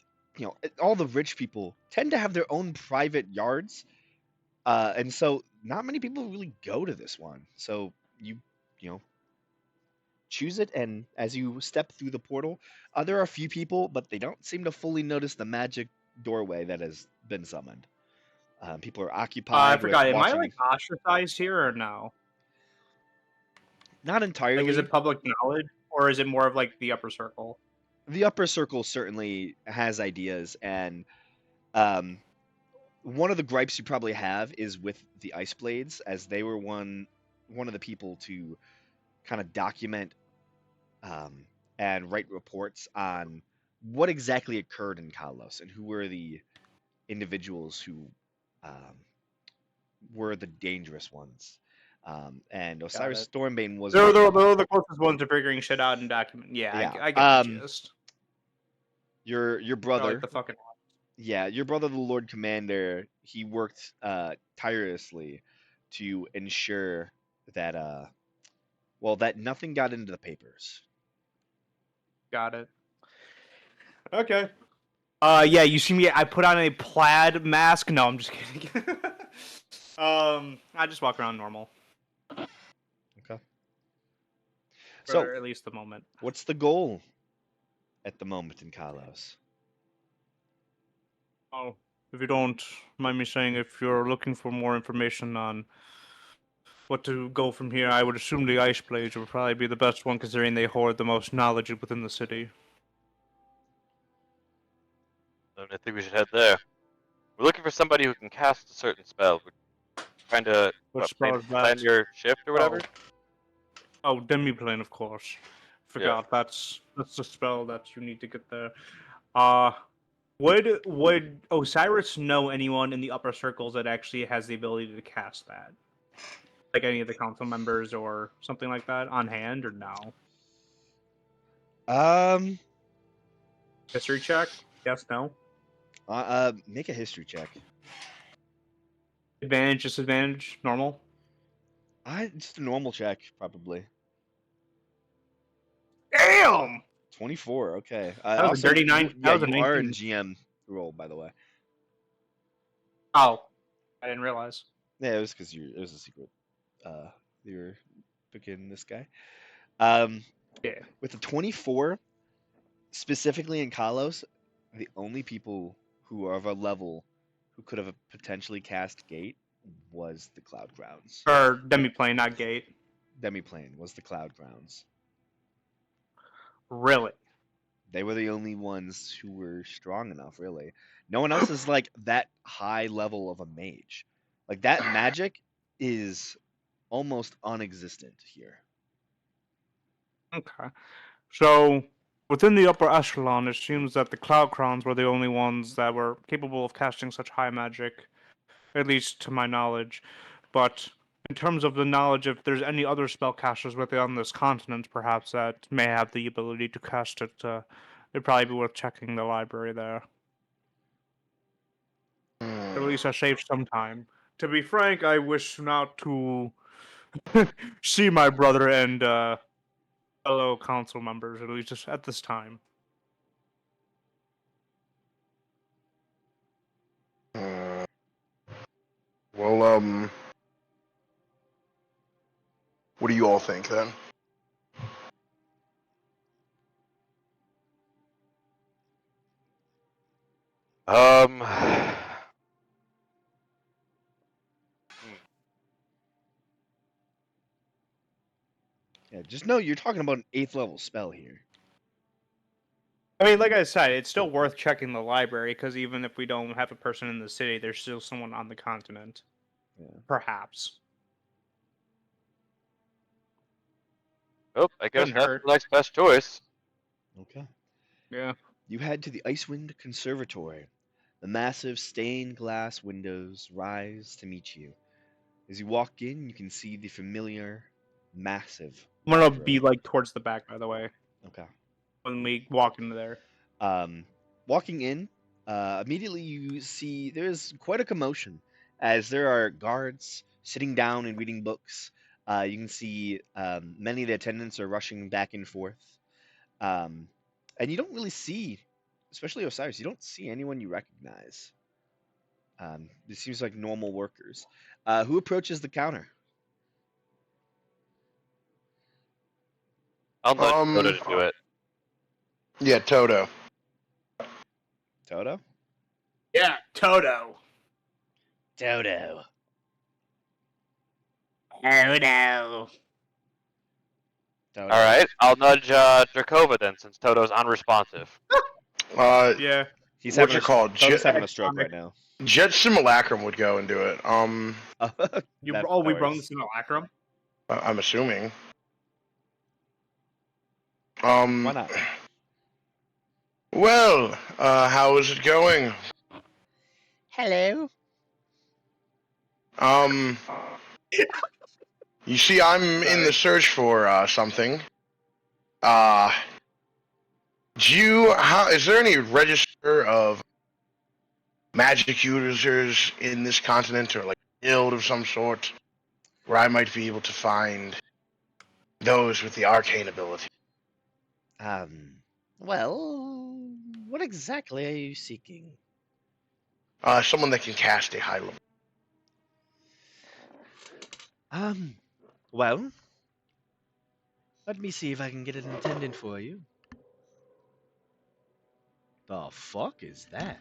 all the rich people tend to have their own private yards, and so not many people really go to this one. So you know choose it, and as you step through the portal, there are a few people, but they don't seem to fully notice the magic doorway that has been summoned. People are I occupied with forgot. Am I watching. like ostracized here or no? Not Like, is entirely. it public knowledge or is it more of like the upper circle? The upper circle certainly has ideas, and um, one of the gripes you probably have is with the Ice Blades, as they were one of the people to kind of document um, and write reports on what exactly occurred in Kalos and who were the individuals who um, were the dangerous ones. And Got Osiris it. Stormbane was They're, one of they're, them. they're the closest ones to figuring shit out and document. Yeah, Yeah. I get the gist. Your They're like brother, the fucking. yeah, your brother, the Lord Commander, he worked tirelessly to ensure that that nothing got into the papers. Got it. Okay. Yeah, you see me. I put on a plaid mask. No, I'm just kidding. I just walk around normal Okay. for So, at least the moment. what's the goal at the moment in Kalos? Oh, if you don't mind me saying, if you're looking for more information on what to go from here, I would assume the Ice Blades would probably be the best one, considering they hoard the most knowledge within the city. Then I think we should head there. We're looking for somebody who can cast a certain spell. We're trying to What plan, spell is that? plan your shift or whatever. Oh, Demiplane, of course. Yeah. Forgot that's the spell that you need to get there. Uh would Osiris know anyone in the upper circles that actually has the ability to cast that? Like any of the council members or something like that on hand, or no? Um, History check? Yes, no. make a history check. Advantage, disadvantage, normal. Just a normal check, probably. Damn! 24. Okay. That was a dirty nine. Yeah, That was a you are 19. in GM role, by the way. Oh, I didn't realize. Yeah, it was because it was a secret. You're picking this guy. Um, Yeah. with the 24, specifically in Kalos, the only people who are of a level who could have potentially cast Gate was the Cloud Grounds. Or Demiplane, not Gate. Demiplane was the Cloud Grounds. Really? They were the only ones who were strong enough, really. No one else is like that high level of a mage. Like that magic is almost non-existent here. Okay. So, within the upper echelon, it seems that the Cloud Crowns were the only ones that were capable of casting such high magic, at least to my knowledge. But in terms of the knowledge, if there's any other spellcasters within this continent, perhaps that may have the ability to cast it, it'd probably be worth checking the library there. At least I saved some time. To be frank, I wish not to see my brother and fellow council members, at least just at this time. Well, what do you all think then? Um. Yeah, just know you're talking about an 8th level spell here. I mean, like I said, it's still worth checking the library, because even if we don't have a person in the city, there's still someone on the continent. Yeah. Perhaps. Oh, I guess Couldn't that's hurt. the next best choice. Okay. Yeah. You head to the Icewind Conservatory. The massive stained glass windows rise to meet you. As you walk in, you can see the familiar, massive I'm gonna library. be like towards the back, by the way, Okay. when we walk into there. Walking in, immediately you see there's quite a commotion as there are guards sitting down and reading books. You can see many of the attendants are rushing back and forth. And you don't really see, especially Osiris, you don't see anyone you recognize. This seems like normal workers. Who approaches the counter? I'll nudge Um, Toto to do it. Yeah, Toto. Toto? Yeah, Toto. Toto. Toto. Toto. All right, I'll nudge Drakova then, since Toto's unresponsive. Yeah. He's What's having it called? Toto's having a stroke right now. Jet Simulacrum would go and do it. You, That we brung works. the simulacrum. I'm assuming. Why not? Well, how is it going? Hello. You see, I'm in the search for something. Is there any register of magic users in this continent, or like a guild of some sort, where I might be able to find those with the arcane ability? Well, what exactly are you seeking? Someone that can cast a high level. Well, let me see if I can get an attendant for you. The fuck is that?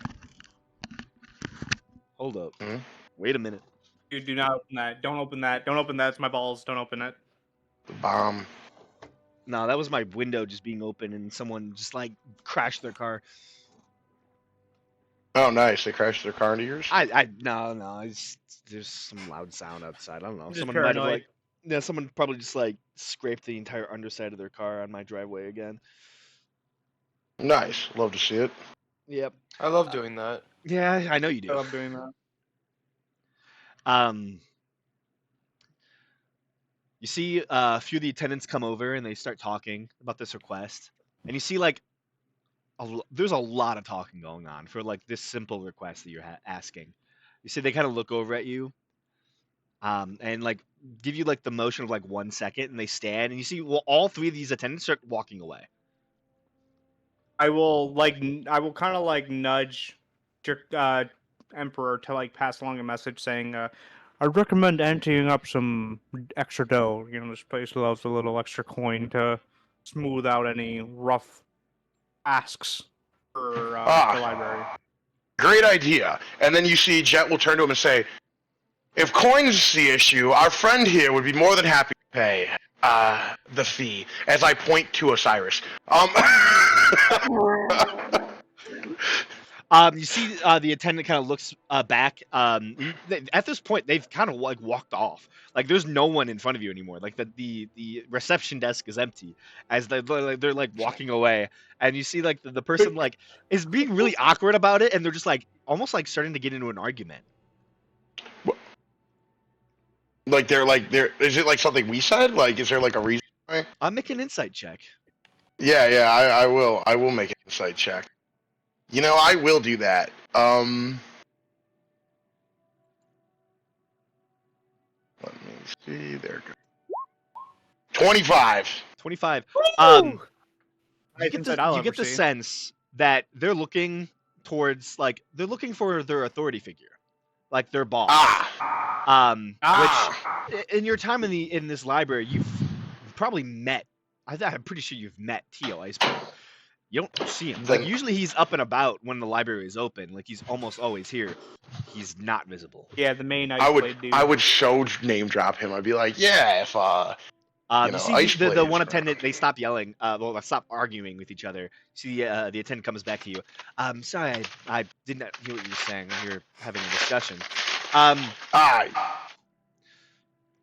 Hold up. Hmm? Wait a minute. Dude, do not open that. Don't open that. Don't open that. It's my balls. Don't open it. The bomb. No, that was my window just being open and someone just like crashed their car. Oh, nice. They crashed their car into yours? No, there's some loud sound outside. I don't know. I'm just Someone might have paranoid. someone probably just like scraped the entire underside of their car on my driveway again. Nice. Love to see it. Yep. I love doing that. Yeah, I know you I do. love doing that. You see a few of the attendants come over and they start talking about this request, and you see like there's a lot of talking going on for like this simple request that you're asking. You see they kind of look over at you, and like give you like the motion of like 1 second, and they stand, and you see all three of these attendants start walking away. I will kind of like nudge Emperor to like pass along a message saying, I'd recommend emptying up some extra dough. You know, this place loves a little extra coin to smooth out any rough asks for the library. Great idea. And then you see Jet will turn to him and say, if coin's is the issue, our friend here would be more than happy to pay the fee, as I point to Osiris. You see the attendant kind of looks back. At this point, they've kind of like walked off. Like there's no one in front of you anymore. Like the reception desk is empty as they're like walking away. And you see like the person like is being really awkward about it, and they're just like almost like starting to get into an argument. Like they're is it like something we said? Like is there like a reason why? I'm making an insight check. Yeah, I will make an insight check. You know, I will do that. Let me see. There it goes. 25. 25. Highest You get insight I'll you ever get the see. sense that they're looking towards like they're looking for their authority figure, like their boss. Which in your time in this library, you've probably met. I'm pretty sure you've met Tio Iceberg. You don't see him. Like usually he's up and about when the library is open. Like he's almost always here. He's not visible. Yeah, the main I would dude. I would so name drop him. I'd be like, yeah, if You know, see Ice the Blade one is attendant. They stop yelling. Well, they stop arguing with each other. See the attendant comes back to you. Sorry, I did not hear what you were saying. We were having a discussion.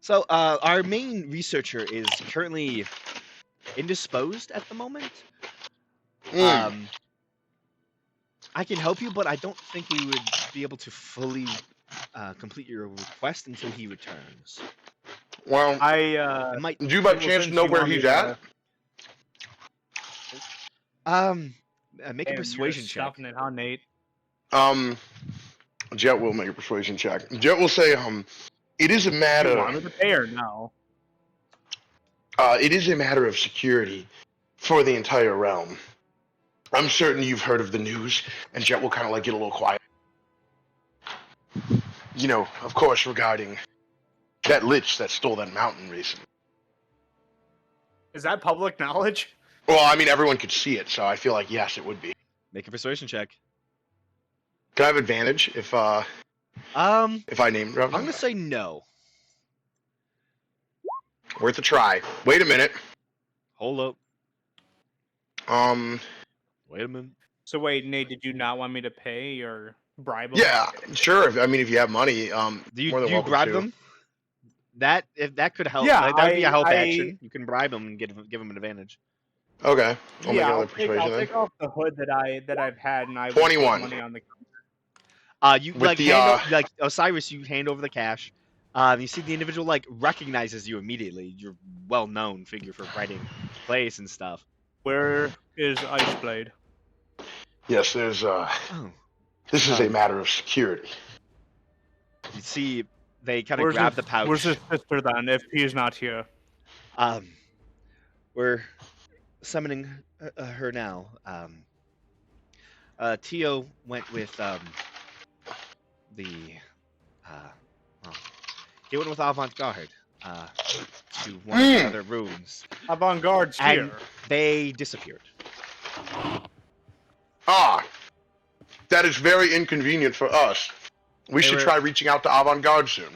So our main researcher is currently indisposed at the moment. I can help you, but I don't think we would be able to fully complete your request until he returns. Well, It might. do you by well, chance since know you where want me he's to- at? Make a Damn, you're persuasion check. stuffing it, huh, Nate? Jet will make a persuasion check. Jet will say, it is a Do you matter. want me to pay or no? It is a matter of security for the entire realm. I'm certain you've heard of the news, and Jet will kind of like get a little quiet. You know, of course, regarding that lich that stole that mountain recently. Is that public knowledge? Well, I mean, everyone could see it, so I feel like yes, it would be. Make a persuasion check. Can I have advantage if I name drop I'm them? gonna say no. Worth a try. Wait a minute. Hold up. Um, Wait a minute. So wait, Nate, did you not want me to pay or bribe him? yeah, sure. If you have money, Do you more than do you welcome bribe to. them? That could help. Yeah, that would be a help I- action. You can bribe them and give him an advantage. Okay, I'll make Yeah, another I'll persuasion then. take off the hood that I've had, and I will 21. put money on the. You With like the, like Osiris, you hand over the cash. You see the individual like recognizes you immediately. You're well-known figure for writing plays and stuff. Where is Iceblade? Yes, there's Oh. This is a matter of security. You see, they kind of grab the pouch. Where's his sister then? If he's not here, We're summoning her now. Tio went with he went with avant-garde to one of the other rooms. avant-garde's And here. they disappeared. Ah, that is very inconvenient for us. We should were- try reaching out to Avant-Garde soon.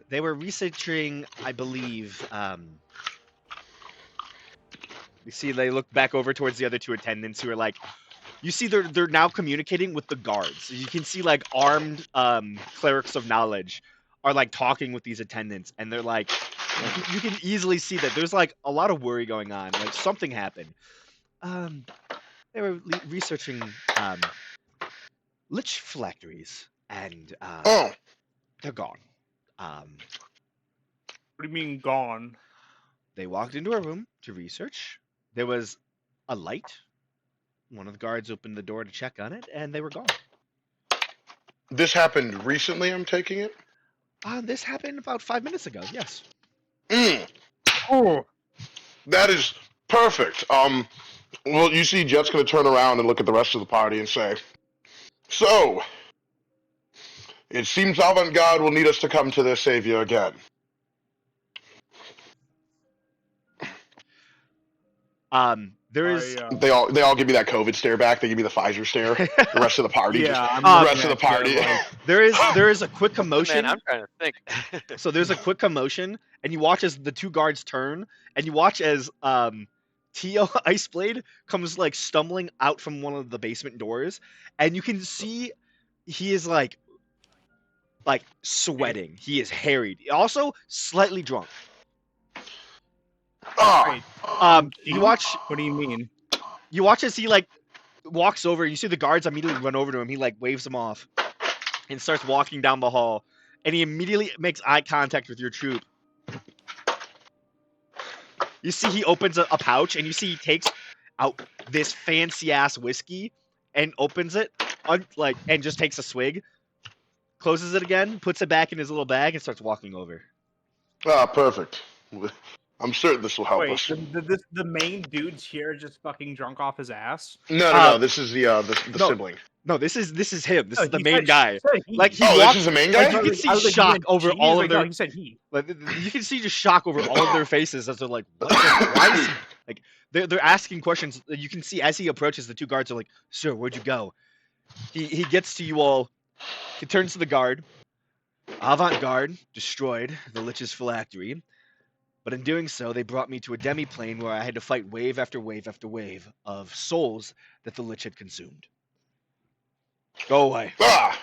They were researching, I believe. You see, they look back over towards the other two attendants who are like. You see, they're now communicating with the guards. You can see like armed clerics of knowledge are like talking with these attendants, and they're like, you can easily see that there's like a lot of worry going on. Like something happened. They were researching lich phylacteries, and Oh, they're gone. What do you mean gone? They walked into a room to research. There was a light. One of the guards opened the door to check on it, and they were gone. this happened recently, I'm taking it? This happened about 5 minutes ago. Yes. Oh, That is perfect. Well, you see Jet's going to turn around and look at the rest of the party and say, so, it seems Avant-Garde will need us to come to their savior again. There is. They all give me that COVID stare back. They give me the Pfizer stare. The rest of the party. yeah. I'm The looking rest of the at you, party. I'm like, There is a quick commotion. Man, I'm trying to think. So there's a quick commotion, and you watch as the two guards turn, and you watch as Tio Iceblade comes like stumbling out from one of the basement doors, and you can see he is like sweating. He is harried. Also slightly drunk. Ah, You watch what do you mean? you watch as he like walks over. You see the guards immediately run over to him. He like waves them off and starts walking down the hall, and he immediately makes eye contact with your troop. You see he opens a pouch, and you see he takes out this fancy ass whiskey and opens it and just takes a swig, closes it again, puts it back in his little bag, and starts walking over. perfect. I'm certain this will help Wait, us. the main dude's here just fucking drunk off his ass? No. This is the no. sibling. No, this is him. This No, is the he main said- guy. he said he. Like he Oh, walks, this is the main like guy? you can see I was like, shock you over meant all he? of their. No, he said he. Like, you can see just shock over all of their faces as they're like, what why is he? Like, they're asking questions. You can see as he approaches, the two guards are like, sir, where'd you go? He gets to you all. He turns to the guard. Avant-Garde destroyed the Lich's phylactery, but in doing so, they brought me to a demi-plane where I had to fight wave after wave after wave of souls that the Lich had consumed. Go away. Ah!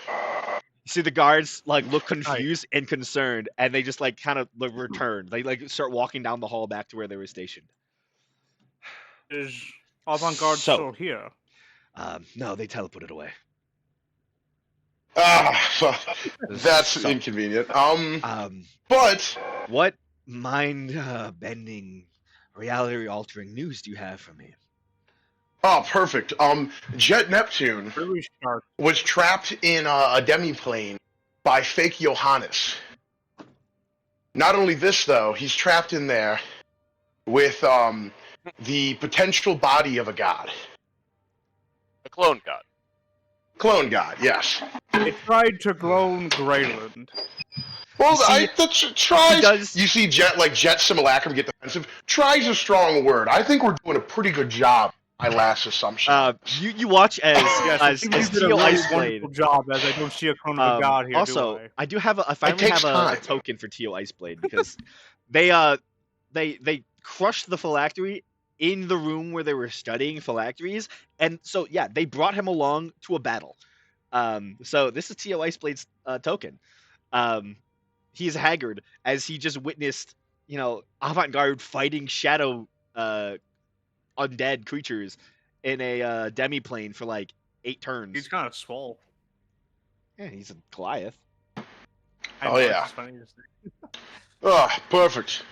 You see the guards like look confused and concerned, and they just like kind of return. They like start walking down the hall back to where they were stationed. Is avant-garde So- still here? No, they teleported away. Ah, that's So, inconvenient. What mind bending, reality altering news do you have for me? Oh, perfect. Jet Neptune Really sharp. was trapped in a demiplane by fake Johannes. Not only this, though, he's trapped in there with the potential body of a god. A clone god. Clone god, yes. They tried to clone Greyland. Well, You see, tries. does- You see, Jet Simulacrum get defensive. Tries a strong word. I think we're doing a pretty good job. My last assumption. you watch as Yes, as you did a Tio really Iceblade. wonderful job, as I don't see a clone of a god here, Also, do I? I do have I finally takes have a time. token for Tio Iceblade because they crushed the phylactery in the room where they were studying phylacteries, and so yeah, they brought him along to a battle. So this is Tio Iceblade's token. He's haggard as he just witnessed, avant-garde fighting shadow undead creatures in a demi-plane for like 8 turns. He's kind of swole. Yeah, he's a Goliath. I Oh, know, it's yeah. just funny to say. Oh, perfect.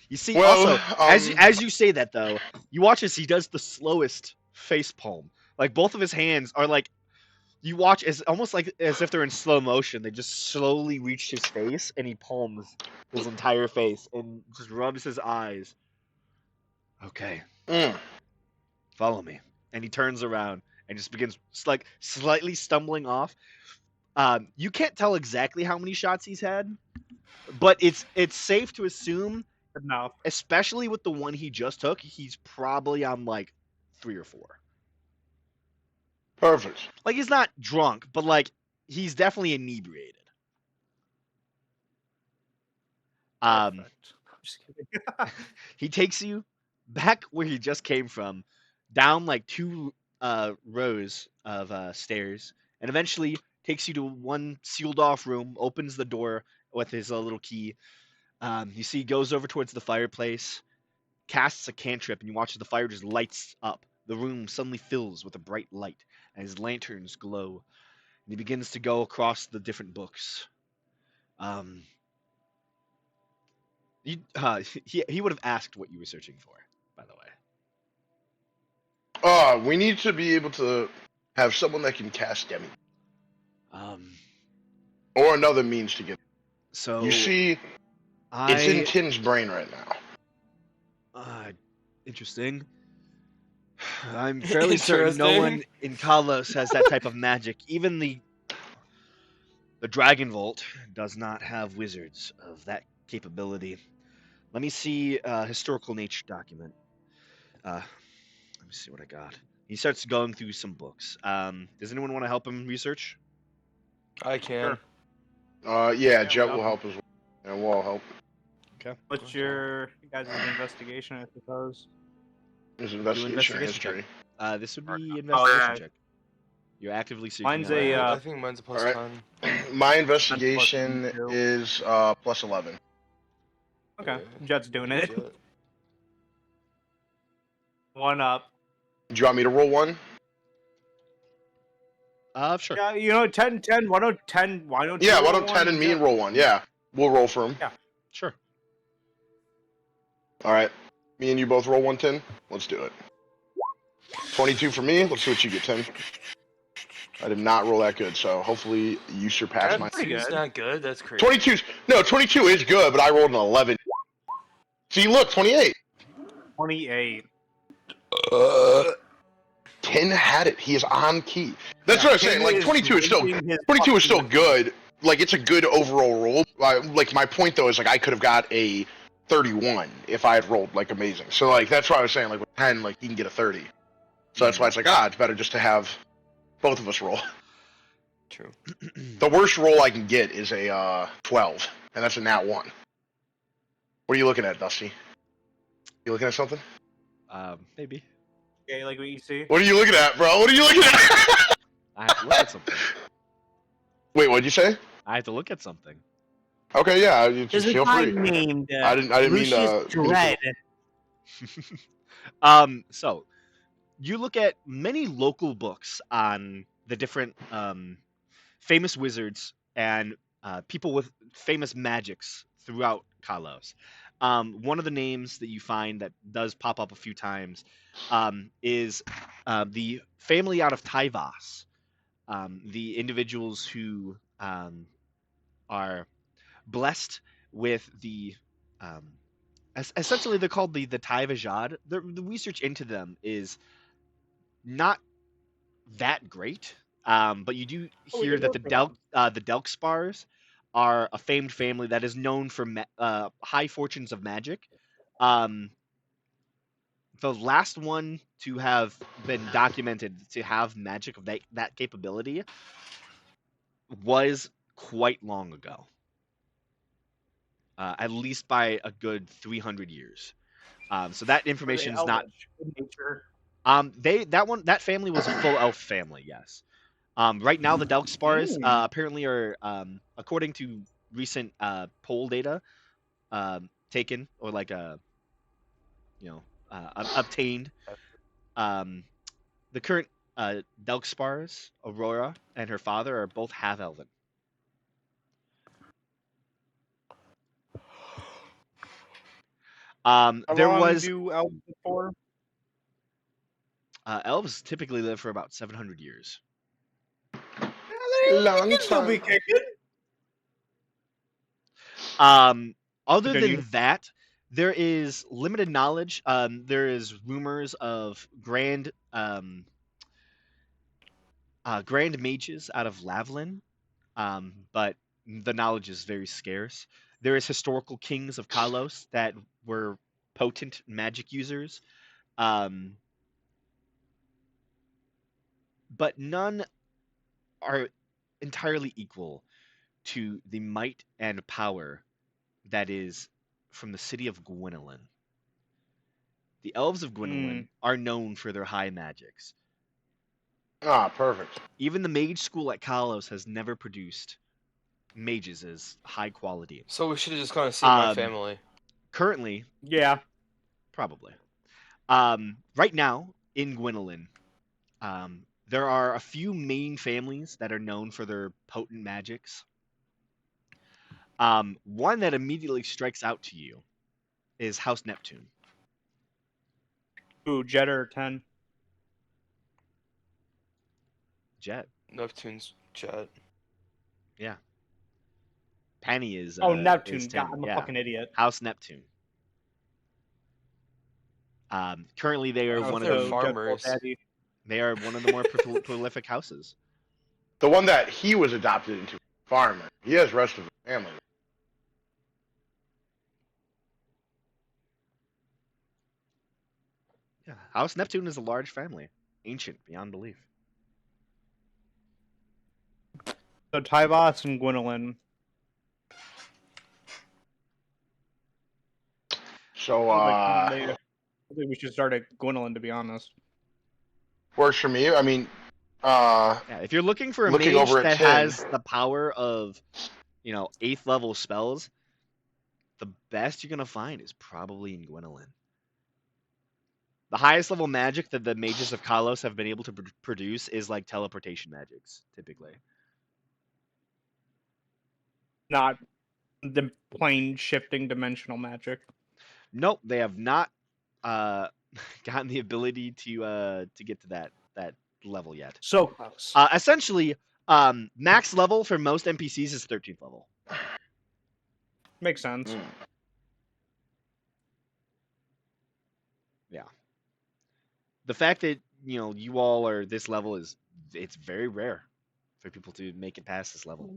You see, Well, also, as you say that though, you watch as he does the slowest face palm. Like both of his hands are like, you watch as almost like as if they're in slow motion. They just slowly reach his face, and he palms his entire face and just rubs his eyes. Okay, follow me. And he turns around and just begins like slightly stumbling off. You can't tell exactly how many shots he's had, but it's safe to assume, Enough. especially with the one he just took, he's probably on like 3 or 4. Perfect. Like he's not drunk, but like he's definitely inebriated. Perfect. I'm just kidding. He takes you back where he just came from, down like 2 rows of stairs, and eventually takes you to one sealed off room, opens the door with his little key. You see, he goes over towards the fireplace, casts a cantrip, and you watch as the fire just lights up. The room suddenly fills with a bright light, and his lanterns glow. And he begins to go across the different books. He would have asked what you were searching for, by the way. We need to be able to have someone that can cast Demi. Or another means to get. So You see, it's in Tin's brain right now. Interesting. I'm fairly certain no one in Kalos has that type of magic. Even the Dragon Vault does not have wizards of that capability. Let me see historical nature document. Let me see what I got. He starts going through some books. Does anyone want to help him research? I can. Yeah, Jet will help as well. And we'll all help. Okay. What's your guys' investigation, I suppose? There's investigation or investigation history. This would be investigation yeah. check. You're actively seeking. Mine's out- a, I think mine's a plus Alright. 10. My investigation Plus 2. is plus 11. Okay, Jet's doing it. Jet. 1 up. Do you want me to roll one? Sure. Yeah, you know, 10, 10, why don't 10, why don't Yeah, you why roll don't one 10 and me Jet? and roll one? Yeah, we'll roll for him. Yeah. Sure. All right, me and you both roll 110. Let's do it. 22 for me. Let's see what you get, Tim. I did not roll that good, so hopefully you surpass That's my. pretty good. 22's not good. That's crazy. 22 is good, but I rolled an 11. See, look, 28. 28. 10 had it. He is on key. That's Yeah, what I'm saying. Tim Like is 22 is still raising his 22 is still fucking- good. Like it's a good overall roll. Like my point though is like I could have got a 31 if I had rolled like amazing. So like that's why I was saying like with 10 like you can get a 30. So that's why it's like it's better just to have both of us roll. True. The worst roll I can get is a 12, and that's a nat 1. What are you looking at, Dusty? You looking at something? Maybe. Okay, like what you see. What are you looking at, bro? What are you looking at? I have to look at something. Wait, what'd you say? I have to look at something. Okay, yeah, you just There's a feel guy free. named I didn't mean Lucius to. Dredd. So you look at many local books on the different famous wizards and people with famous magics throughout Kalos. One of the names that you find that does pop up a few times is the family out of Tyvas, the individuals who are blessed with the essentially they're called the Tyvajad. The research into them is not that great. But you do Oh, we hear did that work for them. The Delkspars are a famed family that is known for high fortunes of magic. Um, the last one to have been documented to have magic of that capability was quite long ago, at least by a good 300 years. So that Were they information is not. elvish in nature? That family was a full elf family, yes. Right now, the Delkspars Mm. apparently are, according to recent poll data taken or like obtained. Um, the current Delkspars, Aurora and her father, are both half elven. How There long was do elves live for? elves typically live for about 700 years. Long can still be time. kicking. Other Continue. than that, there is limited knowledge. There is rumors of grand mages out of Lavlin, but the knowledge is very scarce. There is historical kings of Kalos that were potent magic users, um, but none are entirely equal to the might and power that is from the city of Gwynelyn. The elves of Gwynelyn are known for their high magics. Ah, perfect. Even the mage school at Kalos has never produced mages as high quality. So we should have just gone and seen my Um, family. Currently, Yeah. probably. Right now in Gwynelyn, there are a few main families that are known for their potent magics. One that immediately strikes out to you is House Neptune. Ooh, Jet or 10. Jet, Neptune's jet. yeah. Penny is Oh, is Neptune. God, 10. I'm a Yeah, fucking idiot. House Neptune. Currently, they are Oh, one of they're so the Jet farmers. Daddy. they are one of the more prolific houses. The one that he was adopted into, farmer. He has the rest of his family. Yeah, House Neptune is a large family, ancient beyond belief. So Tyvos and Gwynolyn. So, I think we should start at Gwynolyn, to be honest. works for me. I mean, Yeah, if you're looking for a looking mage over at that Tin. has the power of, 8th level spells, the best you're gonna find is probably in Gwynolyn. The highest level magic that the mages of Kalos have been able to produce is like teleportation magics, typically. Not the plain shifting dimensional magic. Nope, they have not uh, gotten the ability to get to that level yet. So close. Essentially, max level for most NPCs is 13th level. Makes sense. Yeah. The fact that you all are this level it's very rare for people to make it past this level.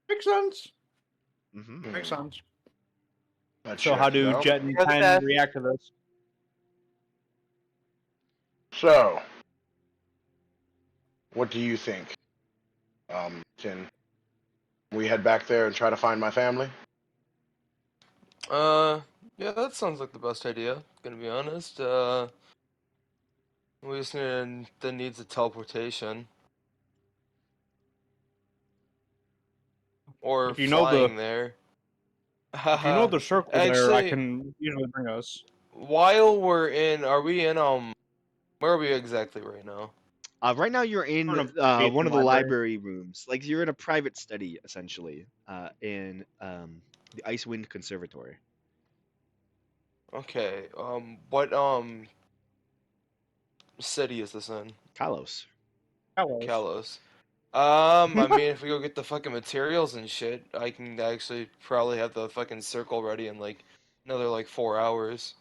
Makes sense. Mm-hmm. Makes sense. That So how checks do out. Jet and You're the 10 best. react to this? So, what do you think? Tin, we head back there and try to find my family? Yeah, that sounds like the best idea. Gonna be honest. We just need that needs a teleportation or If you know the flying there. circle there, I Actually, can usually bring us. while we're in, are we in Where are we exactly right now? Right now you're in One of the one of the library. library rooms. Like you're in a private study essentially, in the Icewind Conservatory. Okay. What city is this in? Kalos. Hello. Kalos. I mean, if we go get the fucking materials and shit, I can actually probably have the fucking circle ready in like another like 4 hours.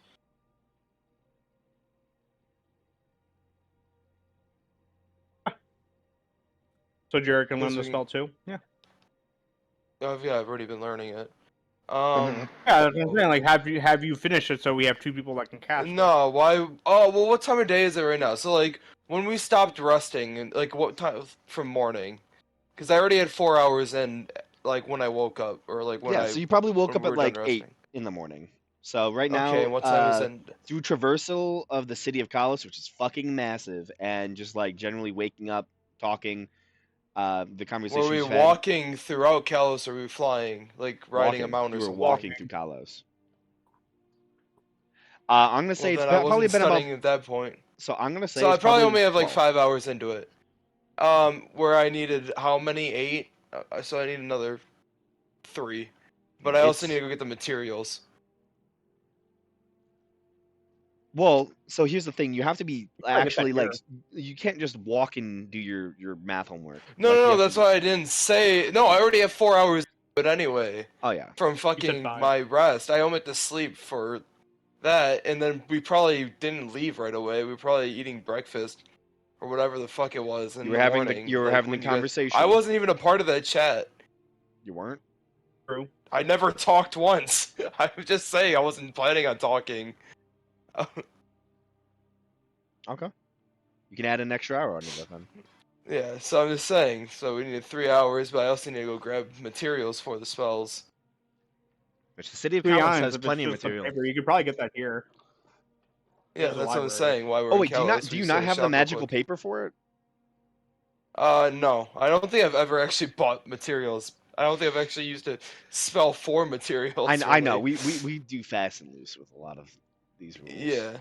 So Jared can learn Yes, the we spell too. Yeah. Oh, yeah, I've already been learning it. Mhm. Yeah, that's what I'm saying. Like, have you finished it so we have 2 people that can cast it? No, why? Oh, well, what time of day is it right now? So, like, when we stopped resting, and like, what time from morning? Because I already had 4 hours in, like, when I woke up, or like Yeah, so you probably woke when up we at were done like 8 resting. in the morning. So right Okay, now, and what time is it? through traversal of the city of Kalos, which is fucking massive, and just like generally waking up, talking, the Were conversation we you've had, walking throughout Kalos, or were we flying, like riding a walking. mount You or were something? walking through Kalos. I'm gonna say Well, it's then I probably wasn't been about. studying at that point. So I'm gonna say So I it's probably probably only have like 12. 5 hours into it. Where I needed how many? 8. So I need another 3. But Yeah, I also need it's to go get the materials. well. So here's the thing: you have to be Probably get that actually like here. you can't just walk and do your math homework. No, Like no, you no, have that's to. why I didn't say. No, I already have 4 hours. But anyway, Oh yeah. from You said fucking 5. my rest, I went to sleep for that, and then we probably didn't leave right away. We were probably eating breakfast or whatever the fuck it was in You were the having the morning. you were Like having the when you guys, I conversation. wasn't even a part of that chat. You weren't. True. I never talked once. I was just saying I wasn't planning on talking. Okay. You can add an extra hour onto that then. Yeah, so I'm just saying. So we needed 3 hours, but I also need to go grab materials for the spells. Which the city of To be Kalos honest, has if it's plenty of just the material. paper, you could probably get that here. Yeah, There's a that's what I'm library. saying. Why we're Oh in wait, Kalos, do we you just not hit a have the shop real magical quick. paper for it? No, I don't think I've ever actually bought materials. I don't think I've actually used a spell for materials. I know. Really. We do fast and loose with a lot of these rules. Yeah,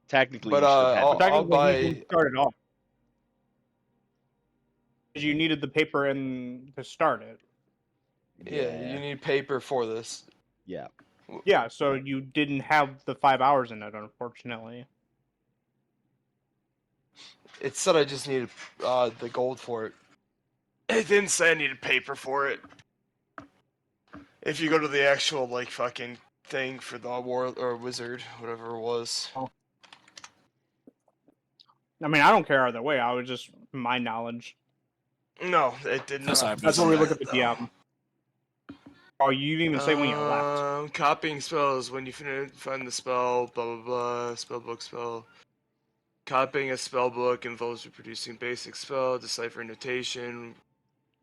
Technically, but you should have had But them. I'll technically, you buy. can start it off. Because you needed the paper to start it. Yeah, you need paper for this. Yeah. Yeah, so you didn't have the 5 hours in it, unfortunately. It said I just needed the gold for it. It didn't say I needed paper for it. If you go to the actual like fucking thing for the war or wizard, whatever it was. I mean, I don't care either way. I was just my knowledge. No, it did Because not. I've That's used where we that. look at the DM. Oh, you didn't even say when you left. Copying spells when you find the spell, blah blah blah, spellbook spell. Copying a spellbook involves reproducing basic spell, decipher notation,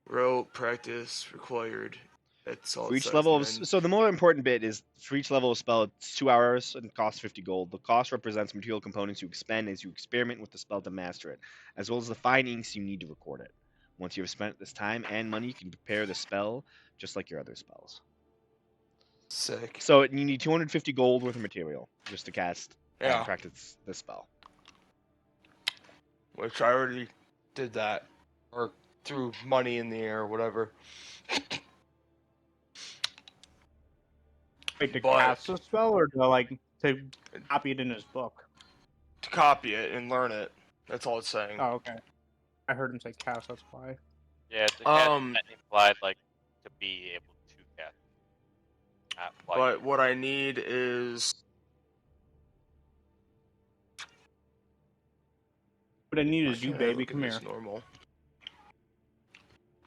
rote practice required. That's all For it each says. level And of then so the more important bit is for each level of spell, it's 2 hours and costs 50 gold. The cost represents material components you expend as you experiment with the spell to master it, as well as the fine inks you need to record it. Once you have spent this time and money, you can prepare the spell just like your other spells. sick. So you need 250 gold worth of material just to cast and Yeah, practice the spell. which I already did that, or threw money in the air or whatever. Like to But cast a spell or to copy it in his book? to copy it and learn it. That's all it's saying. Oh, okay. I heard him say cast, that's why. Yeah, the cast Um, that implied like to be able to cast. Not plug but in. what I need is What I need why is you, can't I baby. look at Come this here. normal?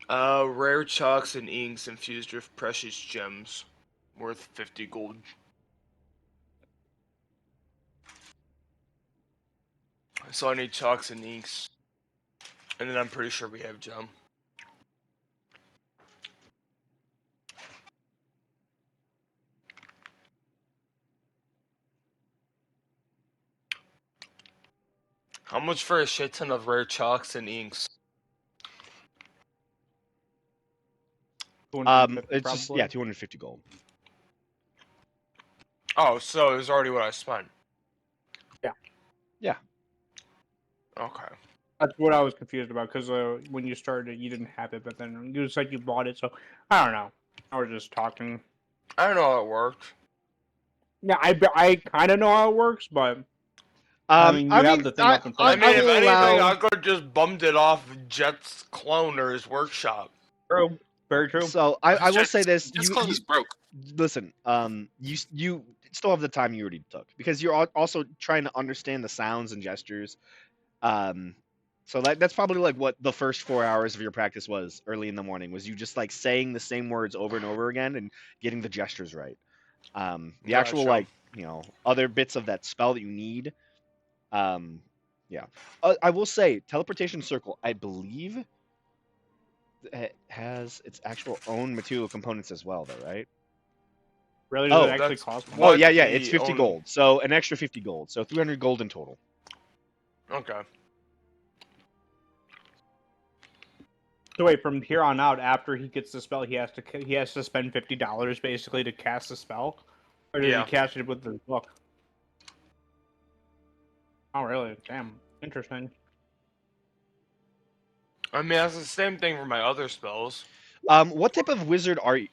Rare chalks and inks infused with precious gems, worth 50 gold. So I need chalks and inks, and then I'm pretty sure we have gem. How much for a shit ton of rare chalks and inks? 250 It's just probably. 250 gold. Oh, so it was already what I spent. Yeah. Yeah. Okay. That's what I was confused about, because when you started, you didn't have it, but then you said you bought it, so I don't know. I was just talking. I don't know how it worked. Yeah, I kind of know how it works, but I mean, you have the thing up in front I of mean, you. if will anything, allow- I could just bummed it off Jet's clone or his workshop. True. Very true. So I will say this: Just clone is broke. listen. You still have the time you already took because you're also trying to understand the sounds and gestures. So that's probably like what the first 4 hours of your practice was early in the morning. Was you just like saying the same words over and over again and getting the gestures right. The actual Gotcha. other bits of that spell that you need. Yeah. I will say teleportation circle. I believe it has its actual own material components as well, though, right? Really, does Oh, it actually that's cost money? Oh what yeah, it's the 50 own- gold. So an extra 50 gold. So 300 gold in total. Okay. So wait, from here on out, after he gets the spell, he has to spend $50 basically to cast the spell, or does he Yeah. cast it with the book? Oh, really? Damn, interesting. I mean, that's the same thing for my other spells. What type of wizard are you?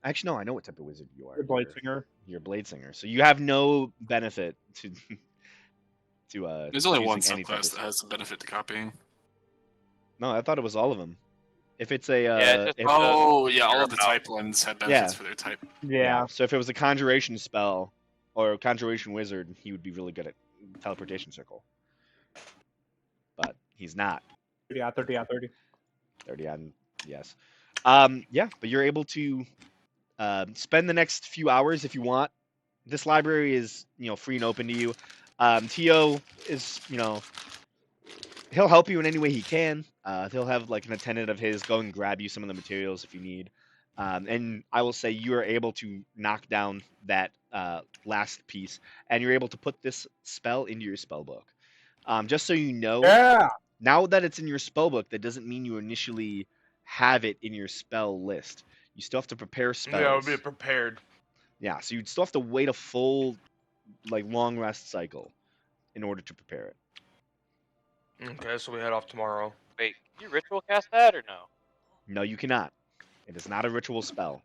Actually, no, I know what type of wizard you are. Your blade singer. You're a blade singer, so you have no benefit to There's only one choosing any type subclass of that has the benefit to copying. No, I thought it was all of them. If it's a Yeah, it's just if, Oh yeah, all of the about- type ones have benefits Yeah. for their type. Yeah. So if it was a conjuration spell or a conjuration wizard, he would be really good at teleportation circle. But he's not. 30 out, 30 out, 30. 30 on yes. Yeah, but you're able to spend the next few hours if you want. This library is free and open to you. To is he'll help you in any way he can. He'll have like an attendant of his go and grab you some of the materials if you need. And I will say you are able to knock down that last piece, and you're able to put this spell into your spell book. Just so you know, Yeah. now that it's in your spell book, that doesn't mean you initially have it in your spell list. You still have to prepare spells. Yeah, I would be prepared. Yeah, so you'd still have to wait a full, long rest cycle in order to prepare it. Okay, so we head off tomorrow. Wait, can you ritual cast that or no? No, you cannot. It is not a ritual spell.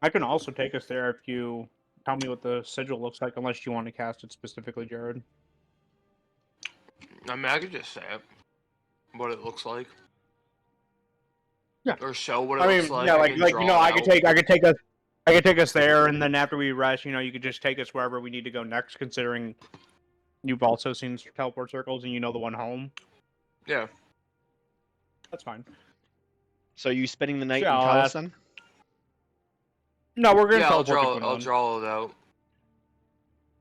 I can also take us there if you tell me what the sigil looks like, unless you want to cast it specifically, Jared. I mean, I could just say it. What it looks like. Yeah. Or show what it I looks mean, like. yeah, and then draw I it could out. take us there, and then after we rest, you could just take us wherever we need to go next, considering you've also seen teleport circles and you know the one home. Yeah. That's fine. So you spending the night Yeah, in I'll ask- Khalistan? No, we're gonna Yeah, I'll teleport to draw. I'll Gwendolyn. draw it out.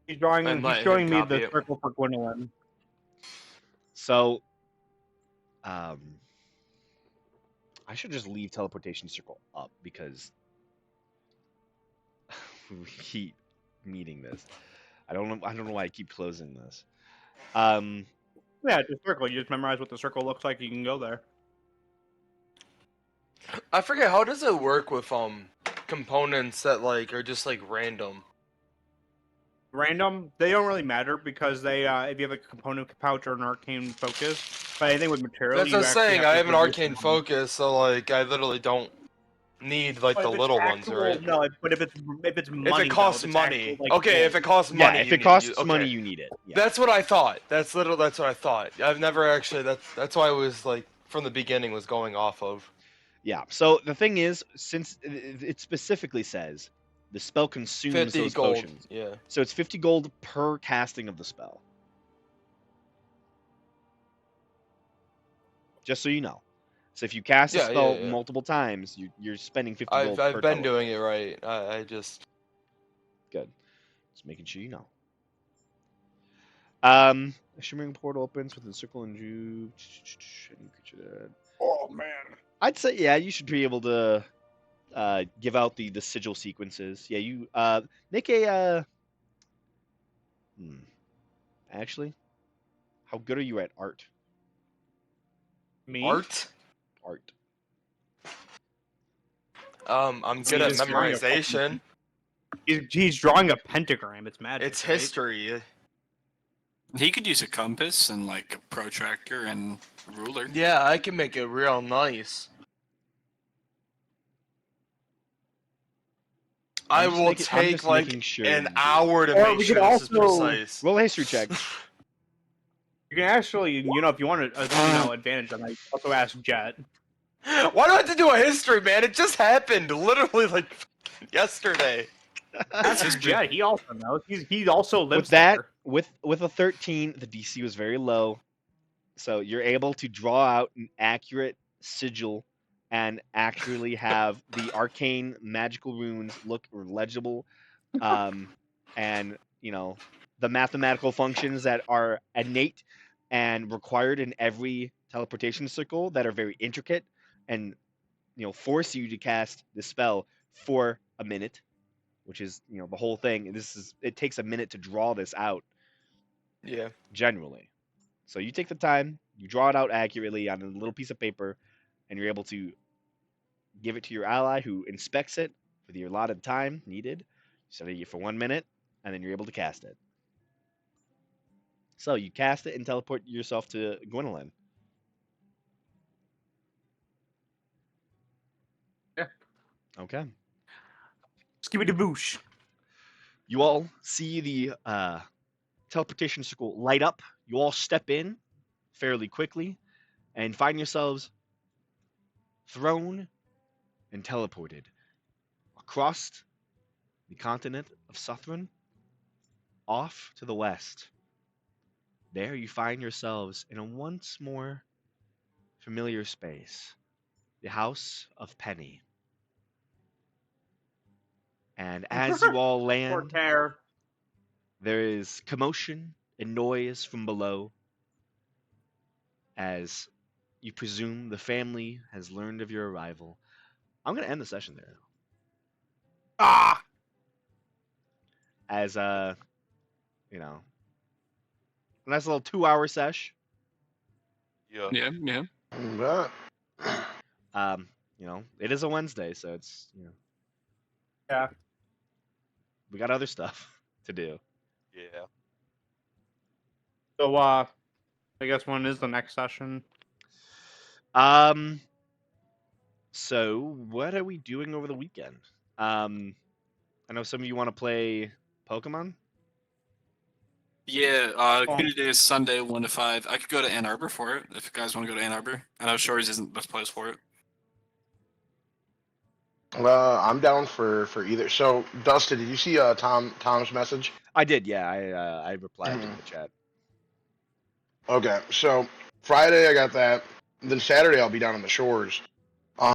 He's and let He's him showing me copy the it. circle for Gwendolyn. So, I should just leave teleportation circle up because we keep meeting this. I don't know why I keep closing this. Yeah, just circle. You just memorize what the circle looks like. You can go there. I forget, how does it work with components that are just random? Random, they don't really matter because they, if you have a component pouch or an arcane focus, but anything with material, That's you what I'm actually saying. have I to have an produce arcane them. focus, so I literally don't need But the if it's little ones, actual- right? No, but if it's money, If it costs though, if it's money, actual, okay. If it costs Yeah, money, if you it need costs okay. money, you need it. Yeah. That's what I thought. That's what I thought. I've never actually. That's why I was from the beginning was going off of. Yeah. So the thing is, since it specifically says the spell consumes 50 those gold. potions, Yeah. so it's 50 gold per casting of the spell. Just so you know. So if you cast a Yeah, spell yeah. multiple times, you're spending 50 gold I've per been teleport. doing it right. I just. Good. Just making sure you know. A shimmering portal opens with a circle and Jew. Oh man. I'd say you should be able to give out the sigil sequences. Yeah, you make a actually, how good are you at art? Me? Art? Art. I'm good at memorization. He's drawing a pentagram. It's magic. It's right? history. He could use a compass and like a protractor and ruler. Yeah, I can make it real nice. I will I'm take just like making sure. an you do. hour to Or make we sure could this is also- precise. Roll a history check. You can actually, if you want to, advantage on that, you also ask Jet. Why do I have to do a history, man? It just happened literally like yesterday. Ask History. Jet. He also knows. He also lives With that, there. with a 13, the DC was very low, so you're able to draw out an accurate sigil and actually have the arcane magical runes look legible, and the mathematical functions that are innate and required in every teleportation circle that are very intricate and force you to cast the spell for a minute, which is the whole thing. It takes a minute to draw this out Yeah. generally. So you take the time, you draw it out accurately on a little piece of paper, and you're able to give it to your ally who inspects it for the allotted time needed. Study it for 1 minute, and then you're able to cast it. So you cast it and teleport yourself to Gwendolyn. Yeah. Okay. Skibidi boosh. You all see the teleportation circle light up. You all step in fairly quickly and find yourselves thrown and teleported across the continent of Southron off to the west. There you find yourselves in a once more familiar space, the House of Penny. And as you all Poor land, care. there is commotion and noise from below as you presume the family has learned of your arrival. I'm going to end the session there. Ah. As, a nice little 2-hour sesh. Yeah. Yeah, yeah. But, It is a Wednesday, so it's, Yeah. we got other stuff to do. Yeah. So, I guess when is the next session? So what are we doing over the weekend? I know some of you want to play Pokemon. Yeah, community day is Sunday 1 to 5. I could go to Ann Arbor for it if you guys want to go to Ann Arbor. I know Shores isn't the best place for it. I'm down for either. So, Dustin, did you see Tom's message? I did, yeah. I replied in the chat. Okay, so Friday I got that. Then Saturday I'll be down on the shores.